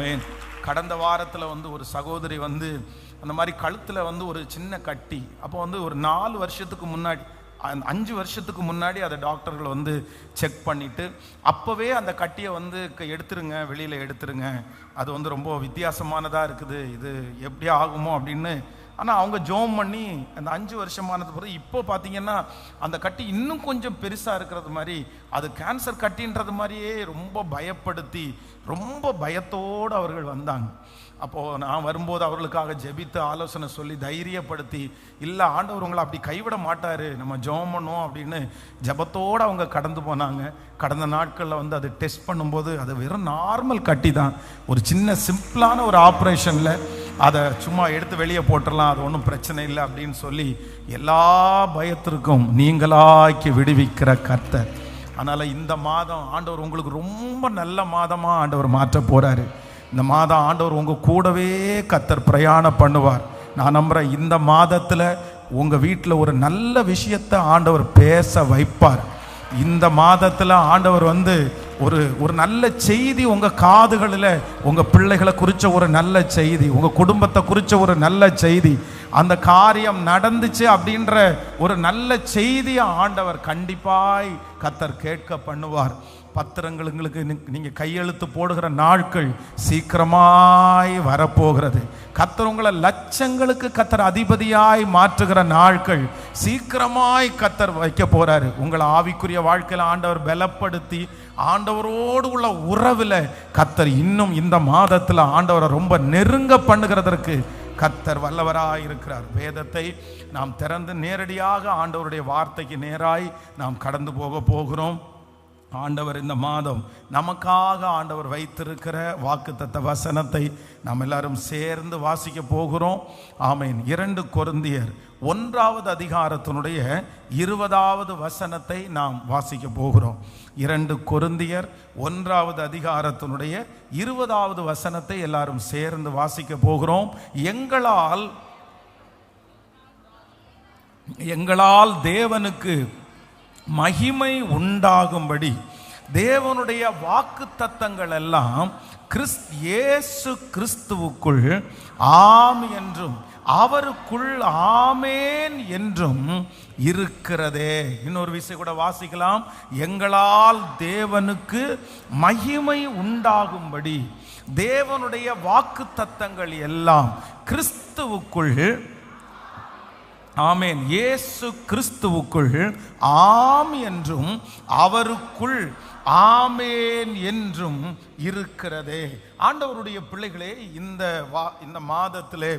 ஆமென். கடந்த வாரத்தில் ஒரு சகோதரி அந்த மாதிரி கழுத்தில் ஒரு சின்ன கட்டி. அப்போ ஒரு 4 வருஷத்துக்கு முன்னாடி 5 வருஷத்துக்கு முன்னாடி அதை டாக்டர்கள் செக் பண்ணிவிட்டு அப்போவே அந்த கட்டியை எடுத்துருங்க, வெளியில் எடுத்துருங்க, அது ரொம்ப வித்தியாசமானதாக இருக்குது, இது எப்படி ஆகுமோ அப்படின்னு. ஆனால் அவங்க ஜோம் பண்ணி அந்த 5 வருஷமானது பிறகு இப்போ பார்த்தீங்கன்னா அந்த கட்டி இன்னும் கொஞ்சம் பெருசாக இருக்கிறது மாதிரி, அது கேன்சர் கட்டின்றது மாதிரியே ரொம்ப பயப்படுத்தி ரொம்ப பயத்தோடு அவர்கள் வந்தாங்க. அப்போது நான் வரும்போது அவர்களுக்காக ஜெபித்து ஆலோசனை சொல்லி தைரியப்படுத்தி, இல்லை ஆண்டவர் உங்களை அப்படி கைவிட மாட்டார், நம்ம ஜெபம் பண்ணுவோம் அப்படின்னு ஜெபத்தோடு அவங்க கடந்து போனாங்க. கடந்த நாட்களில் அது டெஸ்ட் பண்ணும்போது அது வெறும் நார்மல் கட்டி தான், ஒரு சின்ன சிம்பிளான ஒரு ஆப்ரேஷனில் அதை சும்மா எடுத்து வெளியே போட்டுடலாம், அது ஒன்றும் பிரச்சனை இல்லை அப்படின்னு சொல்லி எல்லா பயத்திற்கும் நீங்களாக்கி விடுவிக்கிற கர்த்தர். அதனால் இந்த மாதம் ஆண்டவர் உங்களுக்கு ரொம்ப நல்ல மாதமாக ஆண்டவர் மாற்ற போகிறாரு. இந்த மாதம் ஆண்டவர் உங்கள் கூடவே கர்த்தர் பிரயாணம் பண்ணுவார். நான் நம்புகிறேன் இந்த மாதத்தில் உங்கள் வீட்டில் ஒரு நல்ல விஷயத்தை ஆண்டவர் பேச வைப்பார். இந்த மாதத்தில் ஆண்டவர் ஒரு நல்ல செய்தி உங்கள் காதுகளில், உங்கள் பிள்ளைகளை குறித்த ஒரு நல்ல செய்தி, உங்கள் குடும்பத்தை குறித்த ஒரு நல்ல செய்தி, அந்த காரியம் நடந்துச்சு அப்படின்ற ஒரு நல்ல செய்தியை ஆண்டவர் கண்டிப்பாய் கர்த்தர் கேட்க பண்ணுவார். பத்திரங்களுக்கு நீங்கள் கையெழுத்து போடுகிற நாட்கள் சீக்கிரமாய் வரப்போகிறது. கர்த்தர் உங்களை லட்சங்களுக்கு கர்த்தர் அதிபதியாய் மாற்றுகிற நாட்கள் சீக்கிரமாய் கர்த்தர் வைக்க போறாரு. உங்களை ஆவிக்குரிய வாழ்க்கையில் ஆண்டவர் பலப்படுத்தி ஆண்டவரோடு உள்ள உறவில் கர்த்தர் இன்னும் இந்த மாதத்தில் ஆண்டவரை ரொம்ப நெருங்க பண்ணுகிறதற்கு கர்த்தர் வல்லவராய் இருக்கிறார். வேதத்தை நாம் திறந்து நேரடியாக ஆண்டவருடைய வார்த்தைக்கு நேராய் நாம் கடந்து போகிறோம். ஆண்டவர் இந்த மாதம் நமக்காக ஆண்டவர் வைத்திருக்கிற வாக்குத்தத்த வசனத்தை நாம் எல்லாரும் சேர்ந்து வாசிக்க போகிறோம். ஆமென். 2 கொரிந்தியர் 1வது அதிகாரத்தினுடைய 20வது வசனத்தை நாம் வாசிக்க போகிறோம். 2 கொரிந்தியர் 1வது அதிகாரத்தினுடைய 20வது வசனத்தை எல்லாரும் சேர்ந்து வாசிக்க போகிறோம். எங்களால் தேவனுக்கு மகிமை உண்டாகும்படி தேவனுடைய வாக்கு தத்தங்கள் எல்லாம் இயேசு கிறிஸ்துவுக்குள் ஆம் என்றும் அவருக்குள் ஆமேன் என்றும் இருக்கிறதே. இன்னொரு விஷயம் கூட வாசிக்கலாம். எங்களால் தேவனுக்கு மகிமை உண்டாகும்படி தேவனுடைய வாக்கு தத்தங்கள் எல்லாம் கிறிஸ்துவுக்குள் ஆமென், இயேசு கிறிஸ்துவுக்குள் ஆம் என்றும் அவருக்குள் ஆமேன் என்றும் இருக்கிறதே. ஆண்டவருடைய பிள்ளைகளே, இந்த மாதத்திலே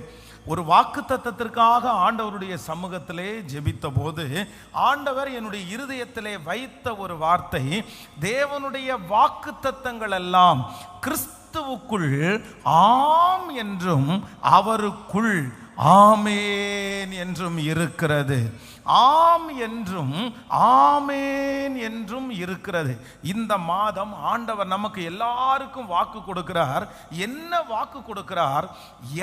ஒரு வாக்குத்தத்தத்திற்காக ஆண்டவருடைய சமூகத்திலே ஜெபித்த போது ஆண்டவர் என்னுடைய இருதயத்திலே வைத்த ஒரு வார்த்தை, தேவனுடைய வாக்குத்தத்தங்கள் எல்லாம் கிறிஸ்துவுக்குள் ஆம் என்றும் அவருக்குள் ஆமேன் என்றும் இருக்கிறது. ஆம் என்றும் ஆமேன் என்றும் இருக்கிறது. இந்த மாதம் ஆண்டவர் நமக்கு எல்லாருக்கும் வாக்கு கொடுக்கிறார். என்ன வாக்கு கொடுக்கிறார்?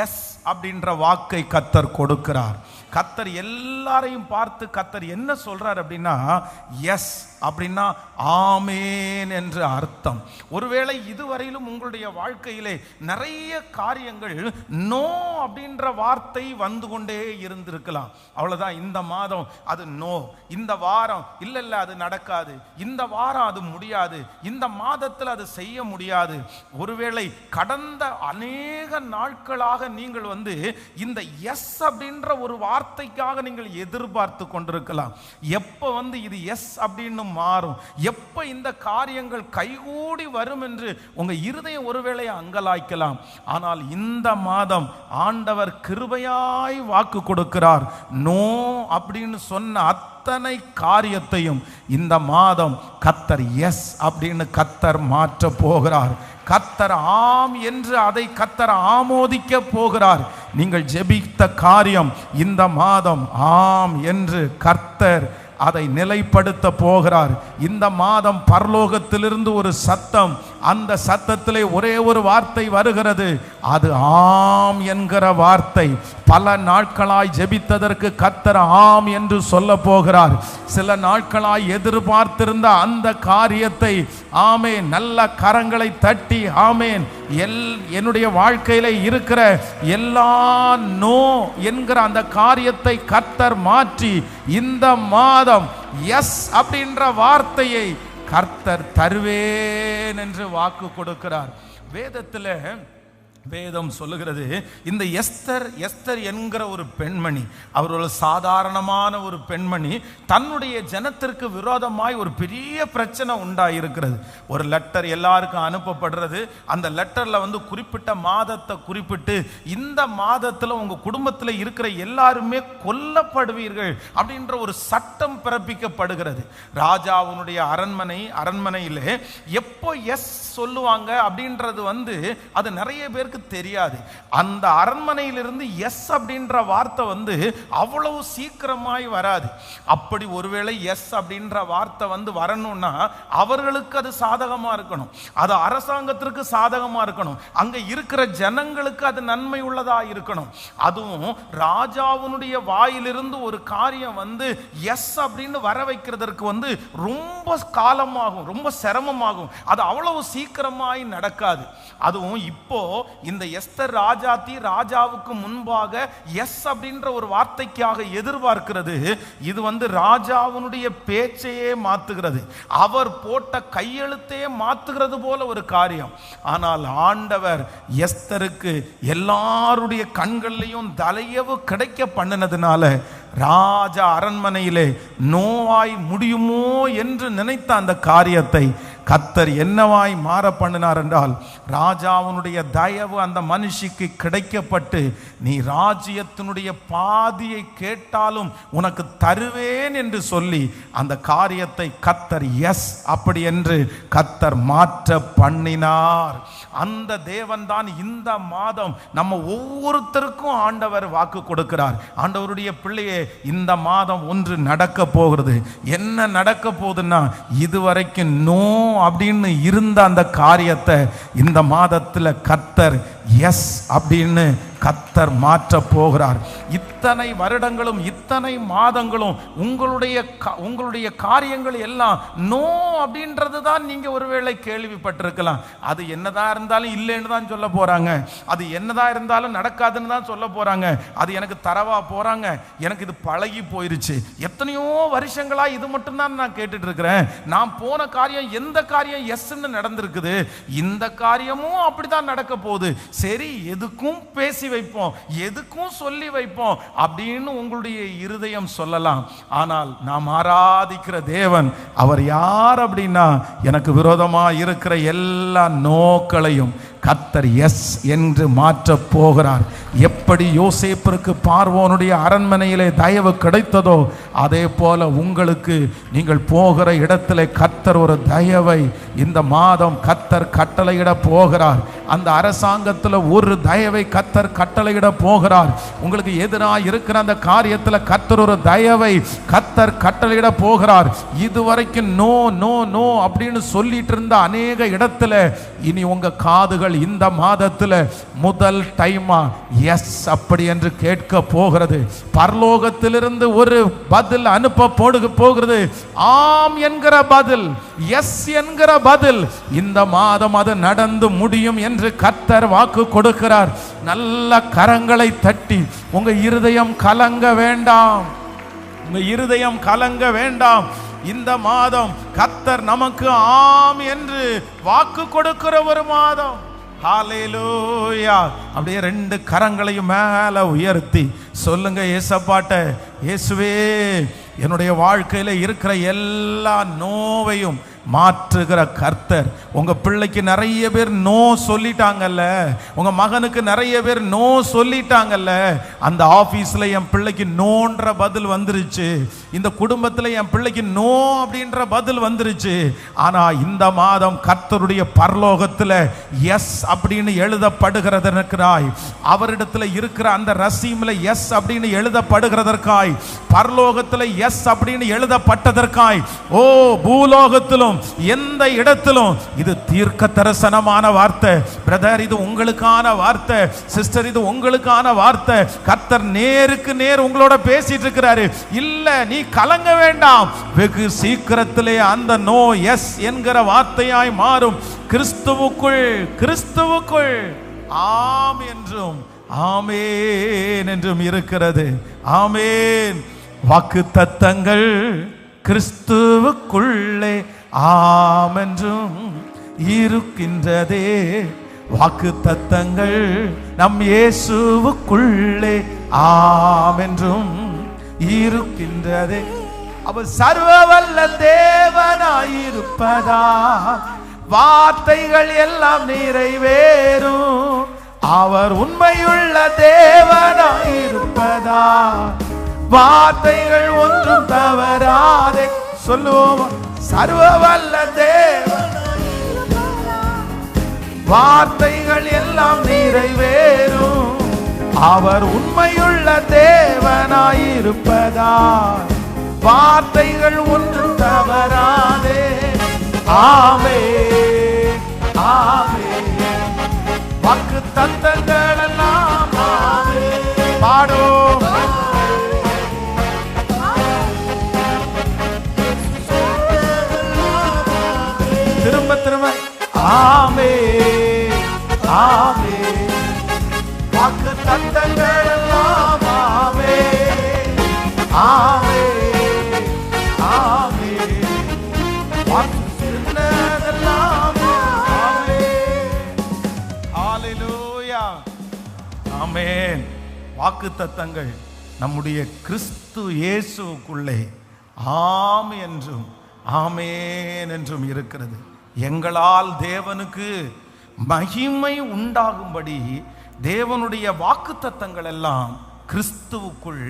எஸ் அப்படின்ற வாக்கை கர்த்தர் கொடுக்கிறார். கர்த்தர் எல்லாரையும் பார்த்து கர்த்தர் என்ன சொல்றார் அப்படின்னா, எஸ் அப்படின்னா ஆமேன் என்று அர்த்தம். ஒருவேளை இதுவரையிலும் உங்களுடைய வாழ்க்கையிலே நிறைய காரியங்கள் நோ அப்படின்ற வார்த்தை வந்து கொண்டே இருந்திருக்கலாம். அவ்வளவுதான், இந்த மாதம் அது நோ, இந்த வாரம் இல்ல அது நடக்காது, இந்த வாரம் அது முடியாது, இந்த மாதத்தில் அது செய்ய முடியாது. ஒருவேளை கடந்த அநேக நாட்களாக நீங்கள் இந்த எஸ் அப்படின்ற ஒரு வார்த்தைக்காக நீங்கள் எதிர்பார்த்து கொண்டிருக்கலாம். எப்ப இது எஸ் அப்படின்னு மாறும், எப்ப இந்த காரியங்கள் கைகூடி வரும் என்று உங்க இருதயம் ஒருவேளை அங்கலாய்க்கலாம். ஆனால் இந்த மாதம் ஆண்டவர் கிருபையாய் வாக்கு கொடுக்கிறார். நோ அப்படின்னு சொன்ன அத்தனை காரியத்தையும் இந்த மாதம் கர்த்தர் எஸ் அப்படின்னு கர்த்தர் மாற்ற போகிறார். கர்த்தர் ஆம் என்று அதை கர்த்தர் ஆமோதிக்க போகிறார். நீங்கள் ஜெபித்த காரியம் இந்த மாதம் ஆம் என்று கர்த்தர் அதை நிலைப்படுத்த போகிறார். இந்த மாதம் பரலோகத்திலிருந்து ஒரு சத்தம், அந்த சத்தத்திலே ஒரே ஒரு வார்த்தை வருகிறது, அது ஆம் என்கிற வார்த்தை. பல நாட்களாய் ஜெபித்ததற்கு கர்த்தர் ஆம் என்று சொல்ல போகிறார். சில நாட்களாய் எதிர்பார்த்திருந்த அந்த காரியத்தை ஆமேன். நல்ல கரங்களை தட்டி ஆமேன். என்னுடைய வாழ்க்கையில இருக்கிற எல்லா நோ என்கிற அந்த காரியத்தை கர்த்தர் மாற்றி இந்த மாதம் எஸ் அப்படின்ற வார்த்தையை கர்த்தர் தருவேன் என்று வாக்கு கொடுக்கிறார். வேதம் சொல்லுகிறது, இந்த எஸ்தர் என்கிற ஒரு பெண்மணி, அவர் ஒரு சாதாரணமான ஒரு பெண்மணி, தன்னுடைய ஜனத்திற்கு விரோதமாய் ஒரு பெரிய பிரச்சனை உண்டாயிருக்கிறது. ஒரு லெட்டர் எல்லாருக்கும் அனுப்பப்படுறது. அந்த லெட்டர்ல குறிப்பிட்ட மாதத்தை குறிப்பிட்டு, இந்த மாதத்துல உங்க குடும்பத்தில் இருக்கிற எல்லாருமே கொல்லப்படுவீர்கள் அப்படின்ற ஒரு சட்டம் பிறப்பிக்கப்படுகிறது. ராஜாவுடைய அரண்மனையிலே எப்போ எஸ் சொல்லுவாங்க அப்படின்றது அது நிறைய பேருக்கு தெரியாது. அந்த அரண்மனையிலிருந்து எஸ் அப்படின்ற வார்த்தை அவ்வளவு சீக்கிரமாய் வராது. அப்படி ஒருவேளை எஸ் அப்படின்ற வார்த்தை வரணும்னா அவர்களுக்கு அது சாதகமா இருக்கணும், அது அரசாங்கத்திற்கு சாதகமா இருக்கணும், அங்க இருக்கிற ஜனங்களுக்கு அது நன்மை உள்ளதா இருக்கணும். அதுவும் ராஜாவுடைய வாயிலிருந்து ஒரு காரியம் எஸ் அப்படின்னு வர வைக்கிறதற்கு ரொம்ப காலமாகும், ரொம்ப சிரமமாகும். அது அவ்வளவு சீக்கிரமாய் நடக்காது. அதுவும் இப்போ இந்த எஸ்தர் ராஜாவுக்கு முன்பாக எஸ் அப்படின்ற ஒரு வார்த்தைக்காக எதிர்பார்க்கிறது. இது ராஜாவுடைய பேச்சையே மாத்துகிறது, அவர் போட்ட கையெழுத்தையே மாத்துகிறது போல ஒரு காரியம். ஆனால் ஆண்டவர் எஸ்தருக்கு எல்லாருடைய கண்கள்லையும் தயவு கிடைக்க பண்ணினதுனால ராஜா அரண்மனையிலே நோவாய் முடியுமோ என்று நினைத்த அந்த காரியத்தை கர்த்தர் என்னவாய் மாற பண்ணினார் என்றால், ராஜாவுடைய தயவு அந்த மனுஷிக்கு கிடைக்கப்பட்டு, நீ ராஜ்யத்தினுடைய பாதியை கேட்டாலும் உனக்கு தருவேன் என்று சொல்லி அந்த காரியத்தை கர்த்தர் எஸ் அப்படி என்று கர்த்தர் மாற்ற பண்ணினார். அந்த தேவன் தான் இந்த மாதம் நம்ம ஒவ்வொருத்தருக்கும் ஆண்டவர் வாக்கு கொடுக்கிறார். ஆண்டவருடைய பிள்ளையே, இந்த மாதம் ஒன்று நடக்க போகிறது. என்ன நடக்க போகுதுன்னா, இதுவரைக்கும் நோ அப்படின்னு இருந்த அந்த காரியத்தை இந்த மாதத்தில் கர்த்தர் எஸ் அப்படின்னு கர்த்தர் மாற்ற போகிறார். இத்தனை வருடங்களும் இத்தனை மாதங்களும் உங்களுடைய காரியங்கள் எல்லாம் நோ அப்படின்றது தான் நீங்க ஒருவேளை கேள்விப்பட்டிருக்கலாம். அது என்னதான் இருந்தாலும் இல்லைன்னு தான் சொல்ல போறாங்க, அது என்னதான் இருந்தாலும் நடக்காதுன்னு தான் சொல்ல போறாங்க, அது எனக்கு தரவா போறாங்க, எனக்கு இது பழகி போயிருச்சு, எத்தனையோ வருஷங்களா இது மட்டும் தான் நான் கேட்டுட்டு இருக்கிறேன், நான் போன காரியம் எந்த காரியம் எஸ்ன்னு நடந்திருக்குது, இந்த காரியமும் அப்படிதான் நடக்க போகுது, சரி எதுக்கும் பேசி வைப்போம், எதுக்கும் சொல்லி வைப்போம் அப்படின்னு உங்களுடைய இருதயம் சொல்லலாம். ஆனால் நாம் ஆராதிக்கிற தேவன் அவர் யார் அப்படின்னா, எனக்கு விரோதமா இருக்கிற எல்லா நோக்களையும் கர்த்தர் எஸ் என்று மாற்ற போகிறார். எப்படி யோசேப்பிற்கு பார்வோனுடைய அரண்மனையிலே தயவு கிடைத்ததோ அதே போல உங்களுக்கு நீங்கள் போகிற இடத்திலே கர்த்தர் ஒரு தயவை இந்த மாதம் கர்த்தர் கட்டளையிட போகிறார். அந்த அரசாங்கத்தில் ஒரு தயவை கர்த்தர் கட்டளையிட போகிறார். உங்களுக்கு எதிராக இருக்கிற அந்த காரியத்தில் கர்த்தர் ஒரு தயவை கர்த்தர் கட்டளையிட போகிறார். இதுவரைக்கும் நோ நோ நோ அப்படின்னு சொல்லிட்டு இருந்த அநேக இடத்துல இனி உங்க காதுகள் இந்த மாதத்தில் முதல் டைமா எஸ் அப்படி என்று கேட்க போகிறது. பரலோகத்திலிருந்து ஒரு பதில் அனுப்ப போகிறது. ஆம் என்கிற பதில், எஸ் என்கிற பதில். இந்த மாதம் அது நடந்து முடியும் என்று கர்த்தர் வாக்கு கொடுக்கிறார். நல்ல கரங்களை தட்டி உங்க இருதயம் கலங்க வேண்டாம், உங்க இருதயம் கலங்க வேண்டாம். இந்த மாதம் கர்த்தர் நமக்கு ஆம் என்று வாக்கு கொடுக்கிற ஒரு மாதம். ஹல்லேலூயா. அப்படியே ரெண்டு கரங்களையும் மேல உயர்த்தி சொல்லுங்க ஏசப்பாட்ட, இயேசுவே என்னுடைய வாழ்க்கையில இருக்கிற எல்லா நோவையும் மாற்றுகிற கர்த்தர். உங்க பிள்ளைக்கு நிறைய பேர் நோ சொல்லிட்டாங்கல்ல, உங்க மகனுக்கு நிறைய பேர் நோ சொல்லிட்டாங்கல்ல, அந்த ஆபீஸ்ல என் பிள்ளைக்கு நோன்ற பதில் வந்துருச்சு, இந்த குடும்பத்தில் என் பிள்ளைக்கு நோ அப்படின்ற பதில் வந்துருச்சு. ஆனா இந்த மாதம் கர்த்தருடைய பரலோகத்தில் எஸ் அப்படின்னு எழுதப்படுகிறதற்காய் அவரிடத்துல இருக்கிற அந்த ரசீம்ல எஸ் அப்படின்னு எழுதப்படுகிறதற்காய், பரலோகத்துல எஸ் அப்படின்னு எழுதப்பட்டதற்காய், ஓ பூலோகத்திலும் எந்த இடத்திலும் இது தீர்க்க தரிசனமான வார்த்தை. பிரதர், இது உங்களுக்கான வார்த்தை. சிஸ்டர், இது உங்களுக்கான வார்த்தை. கர்த்தர் நேருக்கு நேர் உங்களோட பேசிட்டு இருக்கிறாரு. இல்ல, நீ கலங்க வேண்டாம். வெகு சீக்கிரத்திலே அந்த நோ எஸ் என்கிற வார்த்தையாய் மாறும். கிறிஸ்துவுக்குள், கிறிஸ்துவுக்குள் ஆம் என்றும் ஆமேன் என்றும் இருக்கிறது. ஆமேன். வாக்கு தத்தங்கள் கிறிஸ்துவுக்குள்ளே ஆம் என்றும் இருக்கின்றதே. வாக்கு தத்தங்கள் நம் இயேசுவுக்குள்ளே ஆம் என்றும் இருக்கின்றதே. அவர் சர்வவல்ல தேவனாயிருப்பதா வார்த்தைகள் எல்லாம் நிறைவேறும். அவர் உண்மையுள்ள தேவனாயிருப்பதா வார்த்தைகள் ஒன்றும் தவறாதே. சொல்லுவோம், சர்வவல்ல தேவனாயிருப்பதா வார்த்தைகள் எல்லாம் நிறைவேறும். அவர் உண்மையுள்ள தேவனாயிருப்பதா வார்த்தைகள் ஒன்றும் தவறாதே. ஆமென், ஆமென். வாக்கு தத்தங்கள் எல்லாம் ஆமென். பாடும். திரும்ப திரும்ப ஆமென், ஆமென். வாக்கு தத்தங்கள் எல்லாம் ஆமென், ஆமென், ஆமென். வாக்கு சொன்னதெல்லாம் ஆமென். ஹல்லேலூயா. ஆமென். வாக்கு தத்தங்கள் நம்முடைய கிறிஸ்து இயேசுவுக்குள்ளே ஆம் என்றும் ஆமென் என்றும் இருக்கிறது. எங்களால் தேவனுக்கு மகிமை உண்டாகும்படி தேவனுடைய வாக்கு தத்தங்கள் எல்லாம் கிறிஸ்துவுக்குள்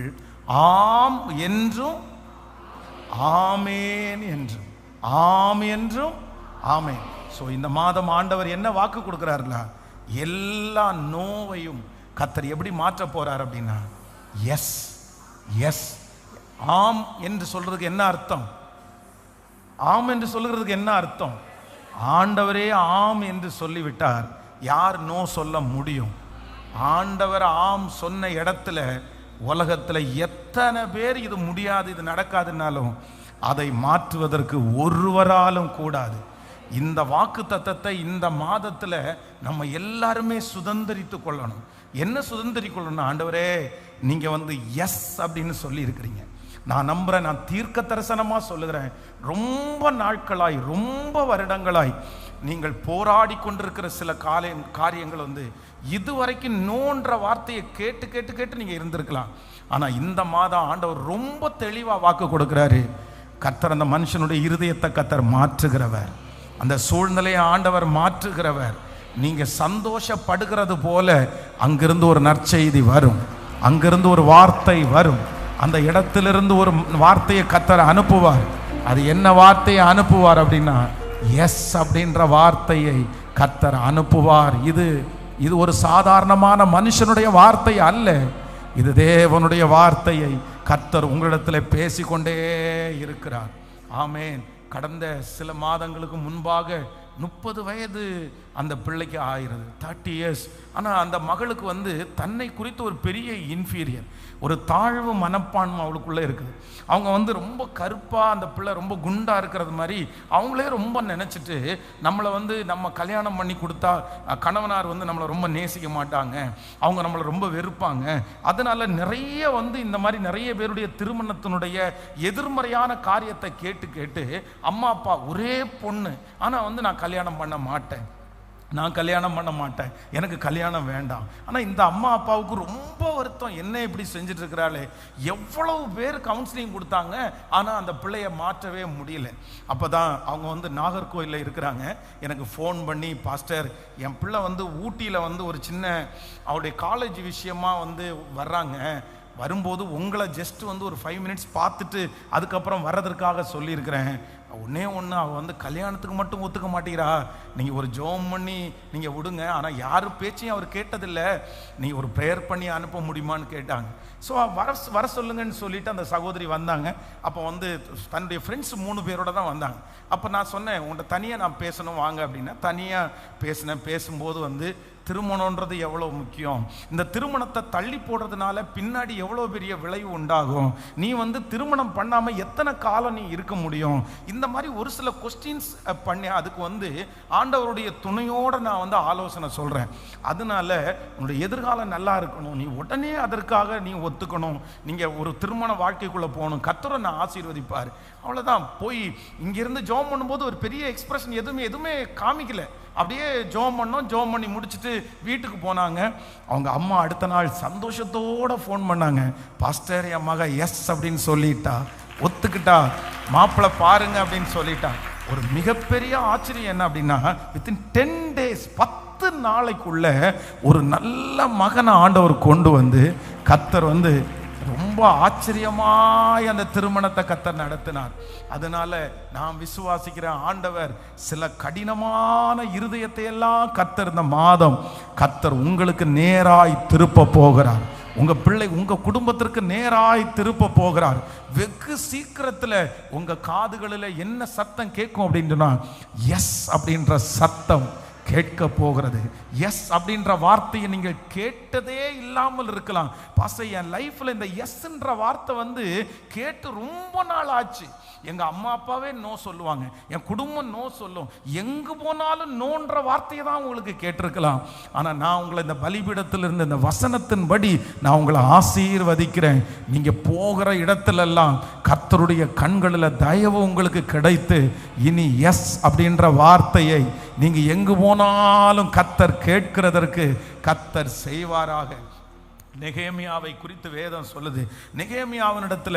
ஆம் என்றும் ஆமேன் என்றும் ஆம் என்றும் ஆமேன். ஸோ இந்த மாதம் ஆண்டவர் என்ன வாக்கு கொடுக்கிறாருல, எல்லா நோவையும் கர்த்தர் எப்படி மாற்ற போறார் அப்படின்னா, எஸ் எஸ். ஆம் என்று சொல்றதுக்கு என்ன அர்த்தம்? ஆம் என்று சொல்லுகிறதுக்கு என்ன அர்த்தம்? ஆண்டவரே ஆம் என்று சொல்லிவிட்டார், யார் நோ சொல்ல முடியும்? ஆண்டவர் ஆம் சொன்ன இடத்துல உலகத்தில் எத்தனை பேர் இது முடியாது, இது நடக்காதுன்னாலும் அதை மாற்றுவதற்கு ஒருவராலும் கூடாது. இந்த வாக்கு தத்தத்தை இந்த மாதத்தில் நம்ம எல்லாருமே சுதந்திரித்து கொள்ளணும். என்ன சுதந்திரிக்கொள்ளணும்? ஆண்டவரே, நீங்கள் எஸ் அப்படின்னு சொல்லி இருக்கிறீங்க. நான் நம்புறேன், நான் தீர்க்க தரிசனமாக சொல்லுகிறேன், ரொம்ப நாட்களாய், ரொம்ப வருடங்களாய் நீங்கள் போராடி கொண்டிருக்கிற சில காரியங்கள் இதுவரைக்கும் நோன்ற வார்த்தையை கேட்டு கேட்டு கேட்டு நீங்கள் இருந்திருக்கலாம். ஆனால் இந்த மாதம் ஆண்டவர் ரொம்ப தெளிவாக வாக்கு கொடுக்கிறாரு. கர்த்தர் அந்த மனுஷனுடைய இருதயத்தை கர்த்தர் மாற்றுகிறவர், அந்த சூழ்நிலையை ஆண்டவர் மாற்றுகிறவர். நீங்கள் சந்தோஷப்படுகிறது போல அங்கிருந்து ஒரு நற்செய்தி வரும், அங்கிருந்து ஒரு வார்த்தை வரும், அந்த இடத்திலிருந்து ஒரு வார்த்தையை கர்த்தர் அனுப்புவார். அது என்ன வார்த்தையை அனுப்புவார் அப்படின்னா, எஸ் அப்படின்ற வார்த்தையை கர்த்தர் அனுப்புவார். இது ஒரு சாதாரணமான மனுஷனுடைய வார்த்தை அல்ல, இது தேவனுடைய வார்த்தையை கர்த்தர் உங்களிடத்தில் பேசிக்கொண்டே இருக்கிறார். ஆமேன். கடந்த சில மாதங்களுக்கு முன்பாக 30 வயது அந்த பிள்ளைக்கு ஆகிறது, 30 இயர்ஸ். ஆனால் அந்த மகளுக்கு தன்னை குறித்து ஒரு பெரிய இன்ஃபீரியர், ஒரு தாழ்வு மனப்பான்மை அவளுக்குள்ளே இருக்குது. அவங்க ரொம்ப கருப்பாக, அந்த பிள்ளை ரொம்ப குண்டாக இருக்கிறது மாதிரி அவங்களே ரொம்ப நினச்சிட்டு நம்மளை நம்ம கல்யாணம் பண்ணி கொடுத்தா கணவனார் நம்மளை ரொம்ப நேசிக்க மாட்டாங்க, அவங்க நம்மளை ரொம்ப வெறுப்பாங்க. அதனால நிறைய இந்த மாதிரி நிறைய பேருடைய திருமணத்தினுடைய எதிர்மறையான காரியத்தை கேட்டு கேட்டு அம்மா அப்பா ஒரே பொண்ணு, ஆனால் நான் கல்யாணம் பண்ண மாட்டேன், நான் கல்யாணம் பண்ண மாட்டேன், எனக்கு கல்யாணம் வேண்டாம். ஆனால் இந்த அம்மா அப்பாவுக்கு ரொம்ப வருத்தம், என்ன இப்படி செஞ்சுட்டு இருக்கிறாளே. எவ்வளவு பேர் கவுன்சிலிங் கொடுத்தாங்க, ஆனால் அந்த பிள்ளைய மாற்றவே முடியல. அப்போ தான் அவங்க நாகர்கோயிலில் இருக்கிறாங்க, எனக்கு ஃபோன் பண்ணி, பாஸ்டர் என் பிள்ளை ஊட்டியில் ஒரு சின்ன அவருடைய காலேஜ் விஷயமா வர்றாங்க, வரும்போது உங்களை ஜஸ்ட் ஒரு 5 மினிட்ஸ் பார்த்துட்டு அதுக்கப்புறம் வர்றதற்காக சொல்லியிருக்கிறேன், ஒன்றே ஒன்று, அவள் வந்து கல்யாணத்துக்கு மட்டும் ஒத்துக்க மாட்டீரா, நீங்கள் ஒரு ஜோம் பண்ணி நீங்கள் விடுங்க, ஆனால் யார் பேச்சையும் அவர் கேட்டதில்லை, நீங்கள் ஒரு ப்ரேயர் பண்ணி அனுப்ப முடியுமான்னு கேட்டாங்க. ஸோ வர சொல்லுங்கன்னு சொல்லிட்டு அந்த சகோதரி வந்தாங்க. அப்போ வந்து தன்னுடைய ஃப்ரெண்ட்ஸ் 3 பேரோட தான் வந்தாங்க. அப்போ நான் சொன்னேன், உங்கள்கிட்ட தனியாக நான் பேசணும் வாங்க அப்படின்னா. தனியாக பேசும்போது வந்து திருமணம்ன்றது எவ்வளோ முக்கியம், இந்த திருமணத்தை தள்ளி போடுறதுனால பின்னாடி எவ்வளோ பெரிய விளைவு உண்டாகும், நீ வந்து திருமணம் பண்ணாமல் எத்தனை காலம் நீ இருக்க முடியும், இந்த மாதிரி ஒரு சில கொஸ்டின்ஸ் பண்ணி அதுக்கு வந்து ஆண்டவருடைய துணையோடு நான் வந்து ஆலோசனை சொல்கிறேன். அதனால உன்னுடைய எதிர்காலம் நல்லா இருக்கணும், நீ உடனே அதற்காக நீ ஒத்துக்கணும், நீங்கள் ஒரு திருமண வாழ்க்கைக்குள்ளே போகணும், கர்த்தரை நான் ஆசீர்வதிப்பார். அவ்வளோதான். போய் இங்கேருந்து ஜோம் பண்ணும்போது ஒரு பெரிய எக்ஸ்பிரஷன் எதுவுமே காமிக்கல. அப்படியே ஜோம் பண்ணி முடிச்சுட்டு வீட்டுக்கு போனாங்க. அவங்க அம்மா அடுத்த நாள் சந்தோஷத்தோட ஃபோன் பண்ணாங்க, பாஸ்டர் என் மக எஸ் அப்படின்னு சொல்லிட்டா, ஒத்துக்கிட்டா, மாப்பிள்ளை பாருங்க அப்படின்னு சொல்லிட்டா. ஒரு மிகப்பெரிய ஆச்சரியம் என்ன அப்படின்னா, வித்தின் 10 days 10 நாளைக்குள்ள ஒரு நல்ல மகனை ஆண்டவர் கொண்டு வந்து கர்த்தர் வந்து ரொம்ப ஆச்சரியமாய் அந்த திருமணத்தை கர்த்தர் நடத்தினார். அதனால நான் விசுவாசிக்கிற ஆண்டவர் சில கடினமான இருதயத்தை எல்லாம் கர்த்தர் இந்த மாதம் கர்த்தர் உங்களுக்கு நேராய் திருப்ப போகிறார். உங்க பிள்ளை உங்க குடும்பத்திற்கு நேராய் திருப்ப போகிறார். வெகு சீக்கிரத்தில் உங்க காதுகளில் என்ன சத்தம் கேட்கும் அப்படின்னா, எஸ் அப்படின்ற சத்தம் கேட்க போகிறது. எஸ் அப்படின்ற வார்த்தையை நீங்கள் கேட்டதே இல்லாமல் இருக்கலாம். பாஸ்டர், என் லைஃப்ல இந்த எஸ்ன்ற வார்த்தை வந்து கேட்டு ரொம்ப நாள் ஆச்சு. எங்க அம்மா அப்பாவே நோ சொல்லுவாங்க, என் குடும்பம் நோ சொல்லும், எங்கு போனாலும் நோன்ற வார்த்தையை தான் உங்களுக்கு கேட்டிருக்கலாம். ஆனா நான் உங்களை இந்த பலிபீடத்தில் இருந்து இந்த வசனத்தின்படி நான் உங்களை ஆசீர்வதிக்கிறேன். நீங்க போகிற இடத்திலெல்லாம் கர்த்தருடைய கண்களில் தயவு உங்களுக்கு கிடைத்து இனி எஸ் அப்படின்ற வார்த்தையை நீங்க எங்கு போனாலும் கர்த்தர் கேட்கிறதற்கு கர்த்தர் செய்வாராக. நெகேமியாவை குறித்து வேதம் சொல்லுது. நெகேமியாவினிடத்துல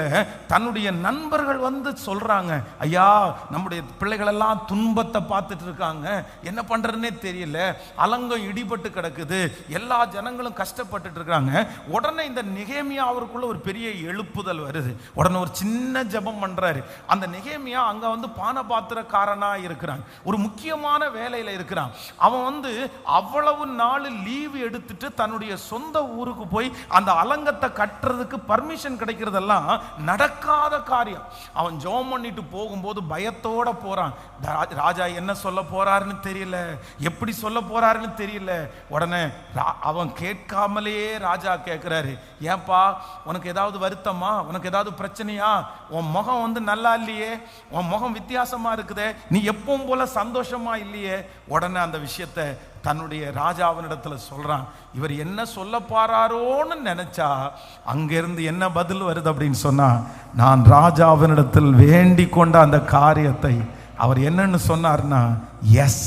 தன்னுடைய நண்பர்கள் வந்து சொல்றாங்க, ஐயா நம்முடைய பிள்ளைகள் எல்லாம் துன்பத்தை பார்த்துட்டு இருக்காங்க, என்ன பண்றதுன்னே தெரியல, அலங்கம் இடிபட்டு கிடக்குது, எல்லா ஜனங்களும் கஷ்டப்பட்டுட்டு இருக்காங்க. உடனே இந்த நெகேமியா அவருக்குள்ள ஒரு பெரிய எழுப்புதல் வருது. உடனே ஒரு சின்ன ஜெபம் பண்றாரு. அந்த நெகேமியா அங்க வந்து பானபாத்திரக்காரனா இருக்கிறான், ஒரு முக்கியமான வேலையில இருக்கிறான். அவன் வந்து அவ்வளவு நாள் லீவு எடுத்துட்டு தன்னுடைய சொந்த ஊருக்கு போய் அந்த அலங்கத்தை கட்டுறதுக்கு பர்மிஷன் கிடைக்கிறதெல்லாம் நடக்காத காரியம். அவன் ஜெபம் பண்ணிட்டு போகும்போது பயத்தோட போறான். ராஜா என்ன சொல்ல போறாருன்னு தெரியல, எப்படி சொல்ல போறாருன்னு தெரியல. உடனே அவன் கேட்காமலேயே ராஜா கேட்கிறாரு, ஏன்பா உனக்கு ஏதாவது வருத்தமா, உனக்கு ஏதாவது பிரச்சனையா, உன் முகம் வந்து நல்லா இல்லையே, உன் முகம் வித்தியாசமா இருக்குதே, நீ எப்பவும் போல சந்தோஷமா இல்லையே. உடனே அந்த விஷயத்தை தன்னுடைய ராஜாவினிடத்துல சொல்றான். இவர் என்ன சொல்ல போறாரோன்னு நினைச்சா அங்கிருந்து என்ன பதில் வருது அப்படின்னு சொன்னா, நான் ராஜாவினிடத்தில் வேண்டிக் கொண்ட அந்த காரியத்தை அவர் என்னன்னு சொன்னார்னா, எஸ்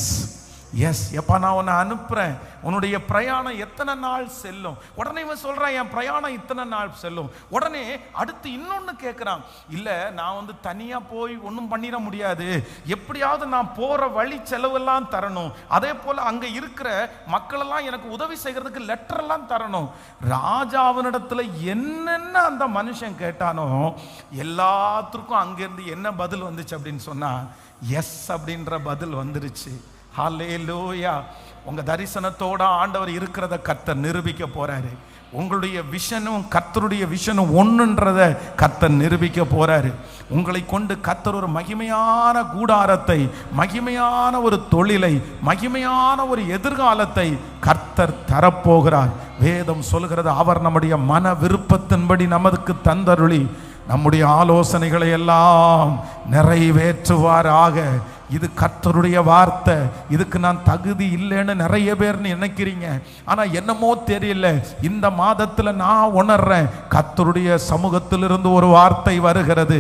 எஸ், எப்பா நான் உன்னை அனுப்புறேன், உன்னுடைய பிரயாணம் எத்தனை நாள் செல்லும். உடனே இவன் சொல்றான், என் பிரயாணம் இத்தனை நாள் செல்லும். உடனே அடுத்து இன்னொன்னு கேட்கிறான், இல்ல நான் வந்து தனியா போய் ஒன்றும் பண்ணிட முடியாது, எப்படியாவது நான் போற வழி செலவெல்லாம் தரணும், அதே போல அங்க இருக்கிற மக்கள் எல்லாம் எனக்கு உதவி செய்யறதுக்கு லெட்டர் எல்லாம் தரணும். ராஜாவினிடத்துல என்னென்ன அந்த மனுஷன் கேட்டானோ எல்லாத்துக்கும் அங்கிருந்து என்ன பதில் வந்துச்சு அப்படின்னு சொன்னா, எஸ் அப்படின்ற பதில் வந்துருச்சு. ஹல்லேலூயா. உங்க தரிசனத்தோட ஆண்டவர் இருக்கிறத கர்த்தர் நிரூபிக்க போறாரு. உங்களுடைய விஷனும் கர்த்தருடைய விஷனும் ஒன்றுன்றத கர்த்தர் நிரூபிக்க போறாரு. உங்களை கொண்டு கர்த்தர் ஒரு மகிமையான கூடாரத்தை, மகிமையான ஒரு தொழிலை, மகிமையான ஒரு எதிர்காலத்தை கர்த்தர் தரப்போகிறார். வேதம் சொல்கிறது, அவர் நம்முடைய மன விருப்பத்தின்படி நமக்கு தந்தருளி நம்முடைய ஆலோசனைகளை எல்லாம் நிறைவேற்றுவாராக. இது கர்த்தருடைய வார்த்தை. இதுக்கு நான் தகுதி இல்லைன்னு நிறைய பேர் நினைக்கிறீங்க. ஆனா என்னமோ தெரியல, இந்த மாதத்துல நான் உணர்றேன், கர்த்தருடைய சமூகத்திலிருந்து ஒரு வார்த்தை வருகிறது.